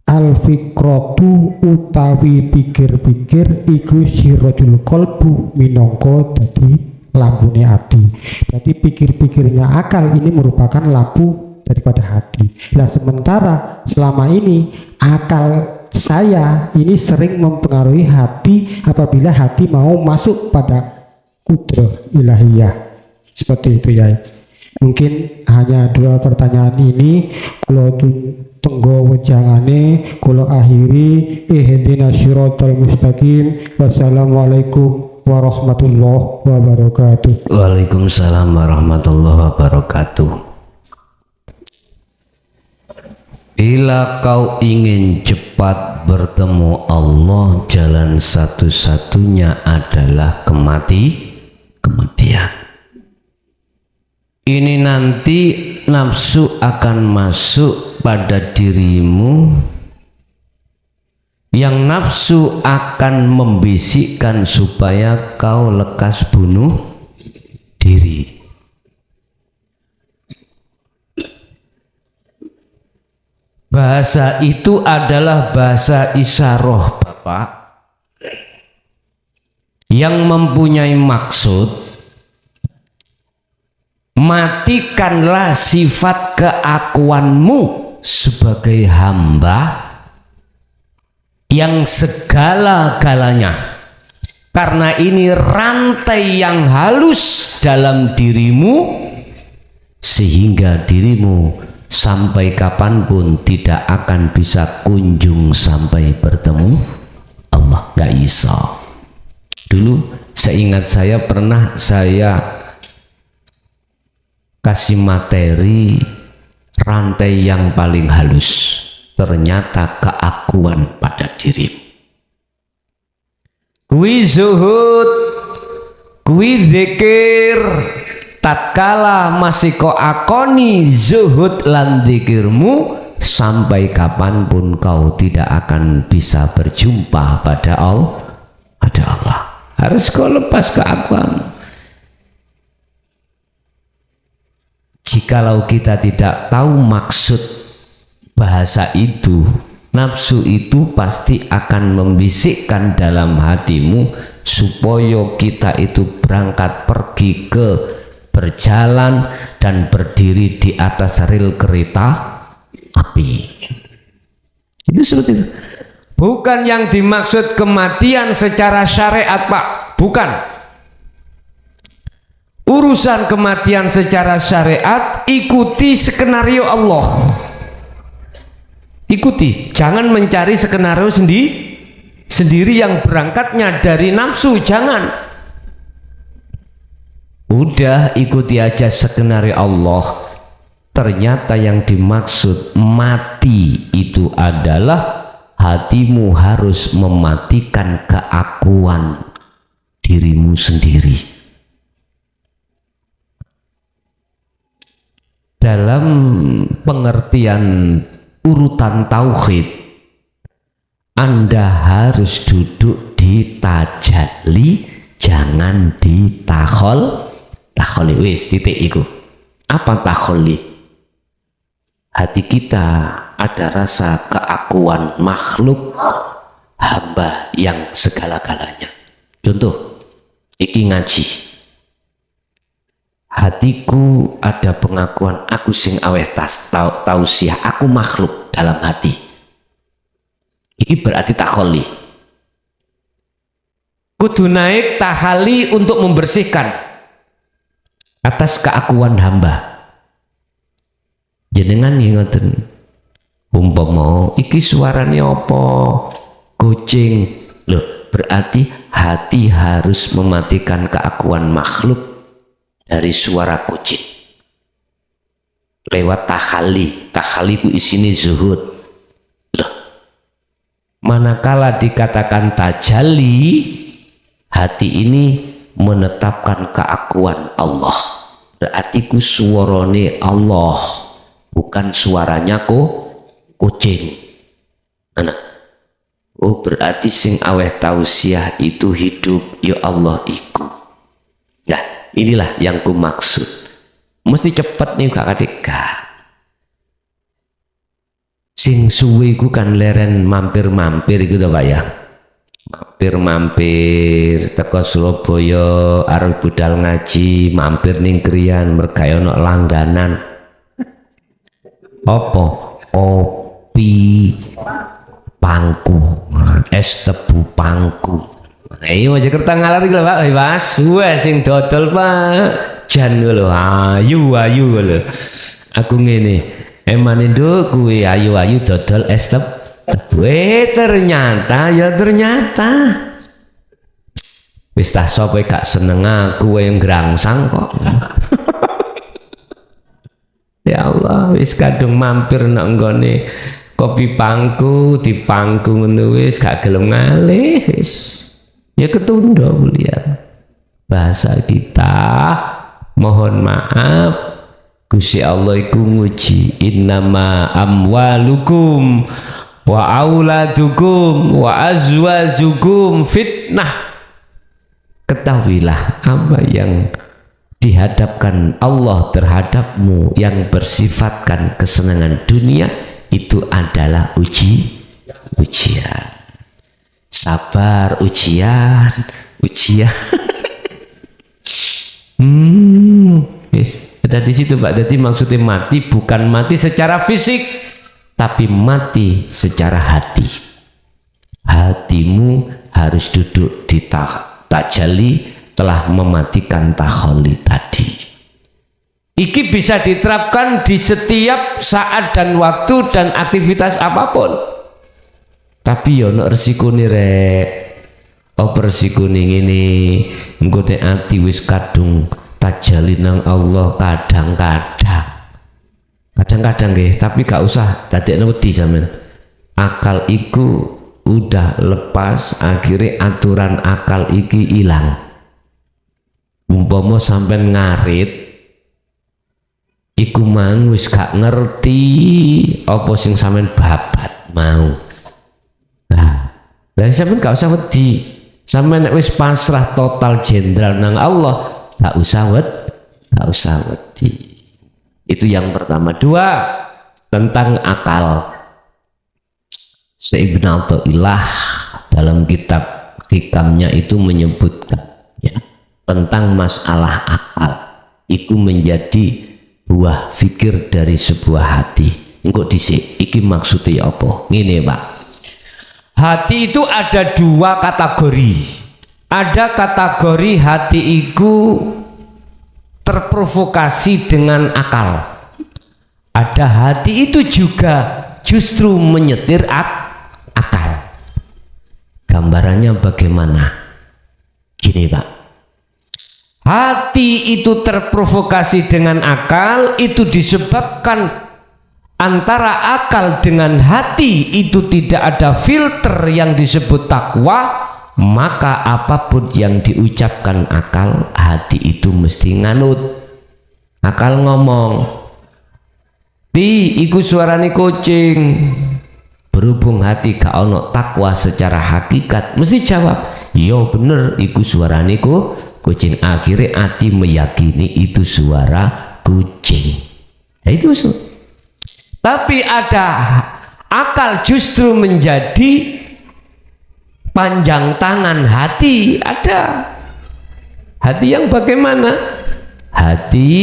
al-fikratu utawi pikir-pikir iku sirajul qalbu minangka dadi lambune hati. Jadi pikir-pikirnya akal ini merupakan lampu daripada hati. Nah, sementara selama ini akal saya ini sering mempengaruhi hati apabila hati mau masuk pada kudrah ilahiyah. Seperti itu ya. Mungkin hanya dua pertanyaan ini. Kalau tenggo wejangane kula akhiri, ihdinas siratal mustaqim. Wassalamualaikum warahmatullahi wabarakatuh. Waalaikumsalam warahmatullahi wabarakatuh. Bila kau ingin cepat bertemu Allah, jalan satu-satunya adalah kematian. Ini nanti nafsu akan masuk pada dirimu, yang nafsu akan membisikkan supaya kau lekas bunuh diri. Bahasa itu adalah bahasa isyarah, Bapak, yang mempunyai maksud matikanlah sifat keakuanmu sebagai hamba yang segala-galanya, karena ini rantai yang halus dalam dirimu sehingga dirimu sampai kapanpun tidak akan bisa kunjung sampai bertemu Allah. Gak bisa. Dulu seingat saya pernah saya kasih materi rantai yang paling halus, ternyata keakuan pada dirimu. Kui zuhud, kui zikir, tatkala masih kau akoni zuhud lan zikirmu, sampai kapanpun kau tidak akan bisa berjumpa pada Allah. Harus kau lepas keakuan. Jikalau kita tidak tahu maksud bahasa itu, nafsu itu pasti akan membisikkan dalam hatimu supaya kita itu berangkat pergi ke berjalan dan berdiri di atas rel kereta api. Itu seperti itu. Bukan yang dimaksud kematian secara syariat, Pak. Bukan. Urusan kematian secara syariat, ikuti skenario Allah. Ikuti, jangan mencari skenario sendiri yang berangkatnya dari nafsu, jangan. Udah ikuti aja skenario Allah. Ternyata yang dimaksud mati itu adalah hatimu harus mematikan keakuan dirimu sendiri. Dalam pengertian urutan tauhid, Anda harus duduk di tajalli, jangan di takholi. Wis titik iku. Apa takholi? Hati kita ada rasa keakuan makhluk hamba yang segala-galanya. Contoh, iki ngaji. Hatiku ada pengakuan aku sing aweh tausiah, aku makhluk dalam hati. Iki berarti takholi. Kudu naik tahali untuk membersihkan atas keakuan hamba. Jenengan ngoten. Umpama iki suarane apa? Kucing. Loh, berarti hati harus mematikan keakuan makhluk dari suara kucing. Lewat tahali. Tahali ku isini zuhud. Loh, manakala dikatakan tajalli, hati ini menetapkan keakuan Allah. Berarti ku suarane Allah, bukan suaranya kucing. Anak. Oh, berarti sing aweh tausiah itu hidup, ya Allah iku. Ya, inilah yang ku maksud. Mesti cepet nih Kak Adik. Sing suwe ku kan leren mampir-mampir gitu Pak ya. Mampir-mampir teko Surabaya arep budal ngaji, mampir ning Kriyan mergawe ono langganan. Apa? Kopi pangku, es tebu pangku. Ayo Jakarta ngalar iki lho Pak, Mas. Wah sing dodol Pak. Jan lho, ayu lho. Aku ngene, emane nduk kuwi ayu-ayu dodol es tebu. Ternyata wis tak sapa gak seneng aku yang grangsang kok. Ya Allah, wis kadung mampir nang nggone kopi pangku dipangku ngono wis gak gelem ngalih wis. Ya ketunda mulia. Bahasa kita mohon maaf Gusti Allah iku nguji innama amwalukum wa auladukum wa azwajukum fitnah. Ketahuilah apa yang dihadapkan Allah terhadapmu yang bersifatkan kesenangan dunia itu adalah ujian. Sabar ujian. Yes. Ada di situ Pak. Jadi maksudnya mati bukan mati secara fisik, tapi mati secara hati. Hatimu harus duduk di tajalli telah mematikan takholi tadi. Iki bisa diterapkan di setiap saat dan waktu dan aktivitas apapun. Tapi ya ono resikone rek. Apa resikone ngene? Engko nek ati wis kadung tajalli nang Allah kadang-kadang nggih, tapi gak usah dadekno wedi sampean. Akal iku udah lepas, akhirnya aturan akal iki ilang. Umpama sampean ngarit iku mang wis gak ngerti apa sing sampean babat mau. Lah sampean gak usah wedi. Sampean nek wis pasrah total jenderal nang Allah, gak usah wedi. Itu yang pertama. Dua, tentang akal. Ibn Athaillah dalam kitab hikamnya itu menyebutkan ya, tentang masalah akal itu menjadi buah fikir dari sebuah hati. Engko dhisik iki maksudnya apa? Ngene Pak. Hati itu ada dua kategori. Ada kategori hati itu terprovokasi dengan akal. Ada hati itu juga justru menyetir akal. Gambarannya bagaimana? Gini Pak. Hati itu terprovokasi dengan akal, itu disebabkan antara akal dengan hati itu tidak ada filter yang disebut takwa, maka apapun yang diucapkan akal, hati itu mesti nganut. Akal ngomong, "Ti, iku suarane kucing." Berhubung hati gak ono takwa secara hakikat, mesti jawab, "Yo bener, iku suarane kucing." Akhirnya hati meyakini itu suara kucing. Ya itu tapi ada akal justru menjadi panjang tangan hati. Ada hati yang bagaimana? Hati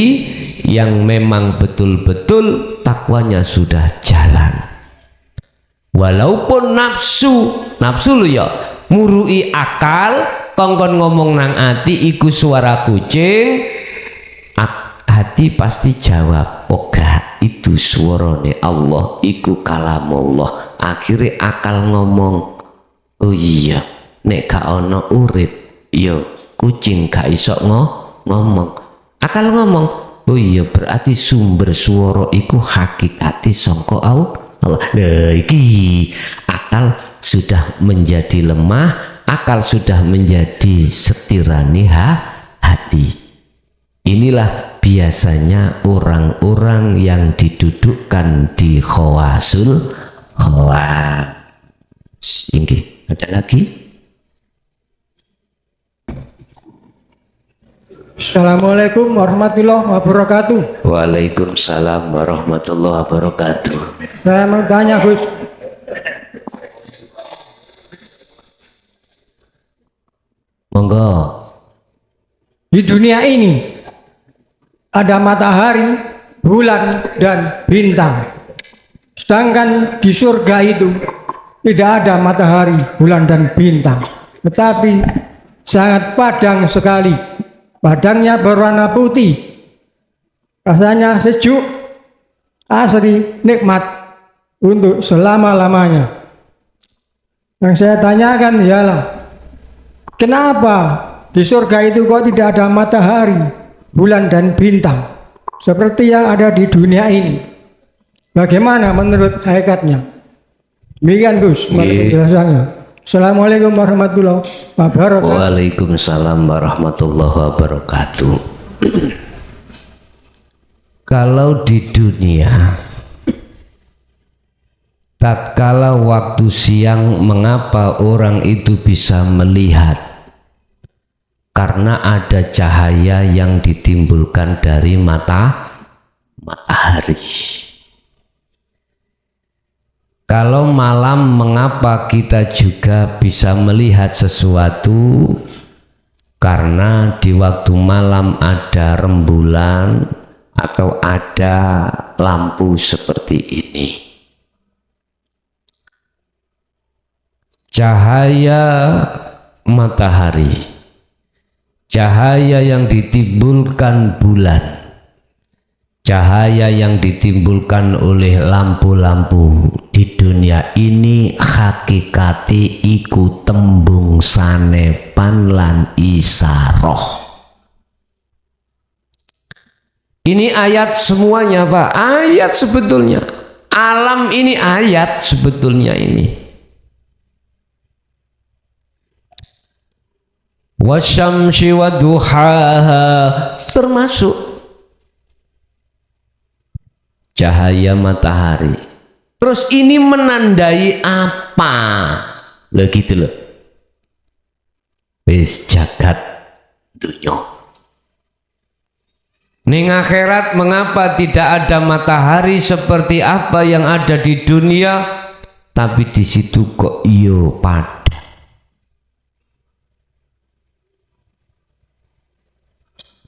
yang memang betul-betul takwanya sudah jalan. Walaupun nafsu lo ya murui akal, kongkon ngomong nang ati iku suara kucing, hati pasti jawab, oga itu suarane Allah, iku kalamullah. Akhirnya akal ngomong, oh iya, nek gak ono urip, yo kucing gak iso ngomong. Akal ngomong, oh iya berarti sumber suara iku hakikati sangka Allah. Nah, iki akal sudah menjadi lemah, akal sudah menjadi setirani hati. Inilah biasanya orang-orang yang didudukkan di khawasul khawas. Ini ada lagi? Assalamualaikum warahmatullahi wabarakatuh. Waalaikumsalam warahmatullahi wabarakatuh. Saya mau tanya Gus, Monggo. di dunia ini ada matahari, bulan, dan bintang. Sedangkan di surga itu tidak ada matahari, bulan, dan bintang. Tetapi sangat padang sekali. Padangnya berwarna putih. Rasanya sejuk, asri, nikmat untuk selama-lamanya. Yang saya tanyakan ialah, kenapa di surga itu kok tidak ada matahari, bulan, dan bintang seperti yang ada di dunia ini? Bagaimana menurut hakikatnya? Demikian Gus penjelasannya. Assalamualaikum warahmatullahi wabarakatuh. Waalaikumsalam warahmatullahi wabarakatuh. Kalau di dunia tatkala waktu siang, mengapa orang itu bisa melihat? Karena ada cahaya yang ditimbulkan dari matahari. Kalau malam, mengapa kita juga bisa melihat sesuatu? Karena di waktu malam ada rembulan atau ada lampu seperti ini. Cahaya matahari, cahaya yang ditimbulkan bulan, cahaya yang ditimbulkan oleh lampu-lampu di dunia ini hakikati iku tembung sanepan lan isaroh. Ini ayat semuanya Pak, ayat sebetulnya. Alam ini ayat sebetulnya ini. Wasyamsi waduhaha termasuk cahaya matahari. Terus ini menandai apa? Lah gitu loh. Wis jagat dunya. Ning akhirat mengapa tidak ada matahari seperti apa yang ada di dunia, tapi di situ kok iyo pada.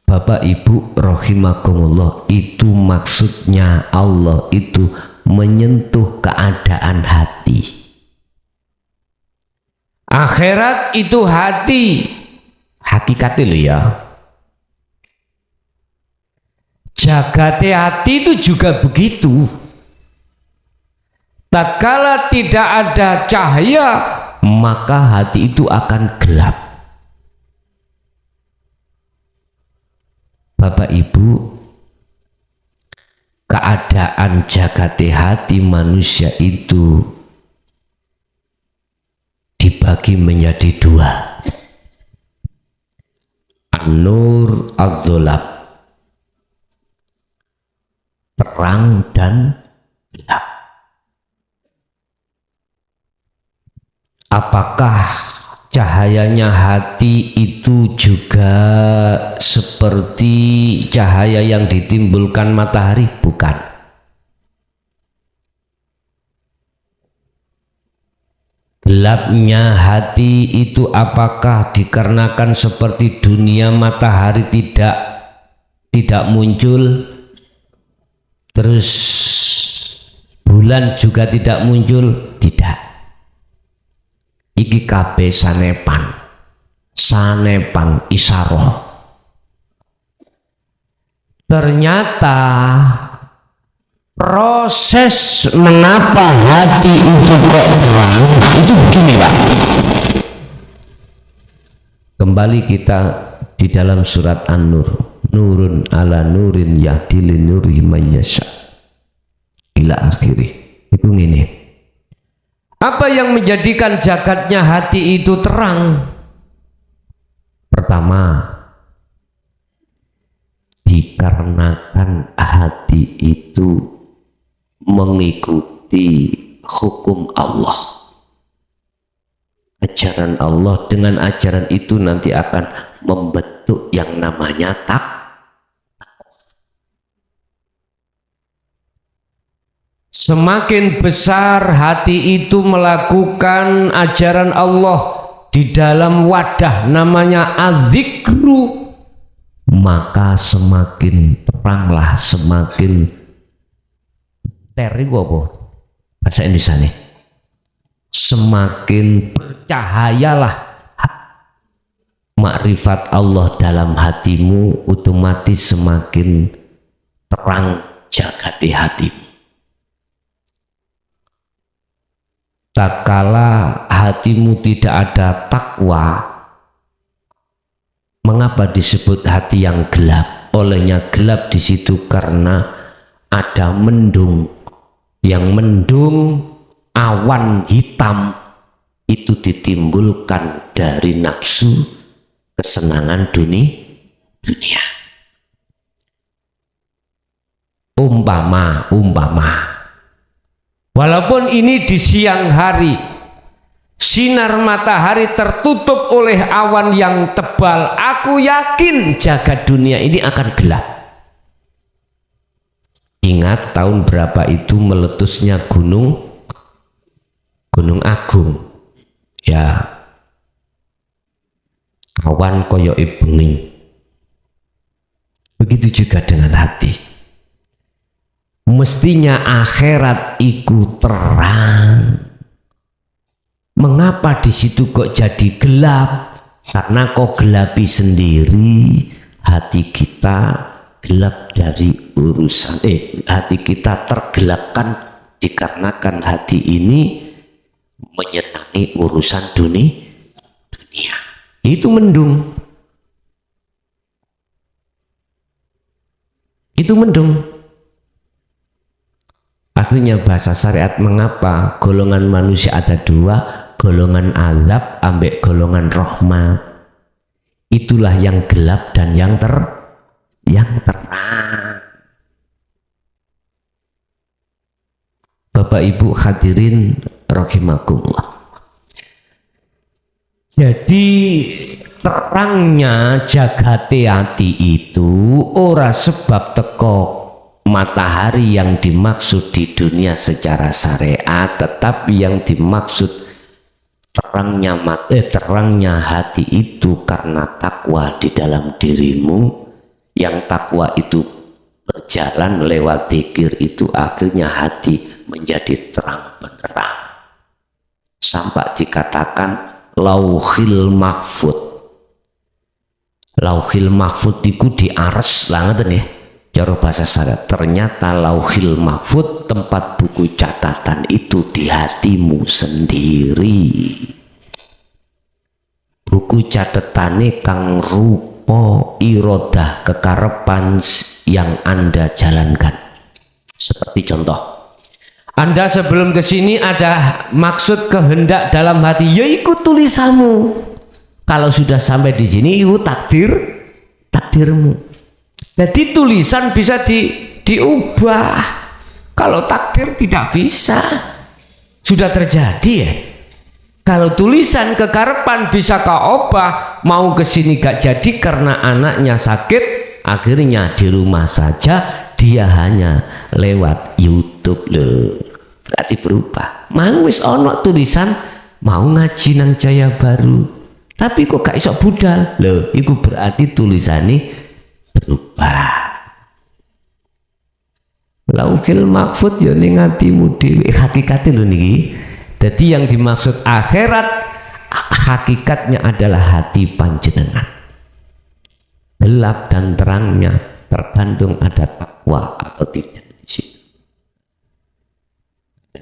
Bapak Ibu rahimakumullah, itu maksudnya Allah itu menyentuh keadaan hati. Akhirat itu hati, hakikatnya loh ya. Jagate hati itu juga begitu. Tatkala tidak ada cahaya, maka hati itu akan gelap. Bapak Ibu, keadaan jagate hati manusia itu dibagi menjadi dua, an-nur az-zulab, terang dan gelap. Apakah cahayanya hati itu juga seperti cahaya yang ditimbulkan matahari? Bukan. Gelapnya hati itu apakah dikarenakan seperti dunia matahari tidak muncul? Terus bulan juga tidak muncul, tidak. Iki kabeh sanepan isaroh. Ternyata proses mengapa hati itu kok terang itu begini, Pak. Kembali kita di dalam surat An-Nur, nurun ala nurin yahdi linuri mayyasha ila akhiri. Itu ngene. Apa yang menjadikan jagatnya hati itu terang? Pertama, dikarenakan hati itu mengikuti hukum Allah, ajaran Allah. Dengan ajaran itu nanti akan membentuk yang namanya semakin besar hati itu melakukan ajaran Allah di dalam wadah namanya az-zikru, maka semakin teranglah, semakin apa bahasa Indonesia nih, semakin bercahayalah makrifat Allah dalam hatimu, otomatis semakin terang jagati hatimu. Tatkala hatimu tidak ada takwa, mengapa disebut hati yang gelap? Olehnya gelap di situ karena ada mendung. Yang mendung, awan hitam itu ditimbulkan dari nafsu kesenangan dunia. Umpama walaupun ini di siang hari, sinar matahari tertutup oleh awan yang tebal, aku yakin jagat dunia ini akan gelap. Ingat tahun berapa itu meletusnya Gunung Agung, ya, awan koyo bengi. Begitu juga dengan hati. Mestinya akhirat iku terang. Mengapa di situ kok jadi gelap? Karena kok gelapi sendiri hati kita, gelap dari urusan hati kita tergelapkan dikarenakan hati ini menyenangi urusan dunia. Itu mendung. Akhirnya bahasa syariat, mengapa golongan manusia ada dua, golongan azab ambek golongan rahmat. Itulah yang gelap dan yang terang. Bapak Ibu hadirin rahimakumullah. Jadi terangnya jagate hati itu ora sebab teko matahari yang dimaksud di dunia secara syariat, tetapi yang dimaksud terangnya hati itu karena takwa di dalam dirimu. Yang takwa itu berjalan lewat zikir itu, akhirnya hati menjadi terang benderang sampai dikatakan lauhil mahfud. Lauhil mahfud itu di ares langat nih cara bahasa syariat. Ternyata lauhil mahfud, tempat buku catatan itu di hatimu sendiri. Buku catatannya kang rupa irodah kekarepan yang Anda jalankan. Seperti contoh, Anda sebelum ke sini ada maksud kehendak dalam hati, ya ikut tulisanmu. Kalau sudah sampai di sini, itu takdirmu. Jadi tulisan bisa diubah. Kalau takdir tidak bisa. Sudah terjadi ya. Kalau tulisan kekarepan bisa kau obah, mau kesini gak jadi karena anaknya sakit, akhirnya di rumah saja, dia hanya lewat YouTube loh. Berarti berubah. Mang wis ono tulisan mau ngaji nang Jaya Baru, tapi kok gak iso budal loh. Itu berarti tulisannya berubah. Lauhil mahfud ya ning atimu dhewe hakikate lho niki. Jadi yang dimaksud akhirat hakikatnya adalah hati panjenengan. Gelap dan terangnya tergantung ada takwa atau tidak di situ.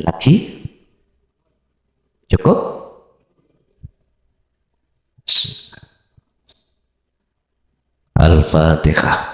Lagi cukup. Al-Fatihah.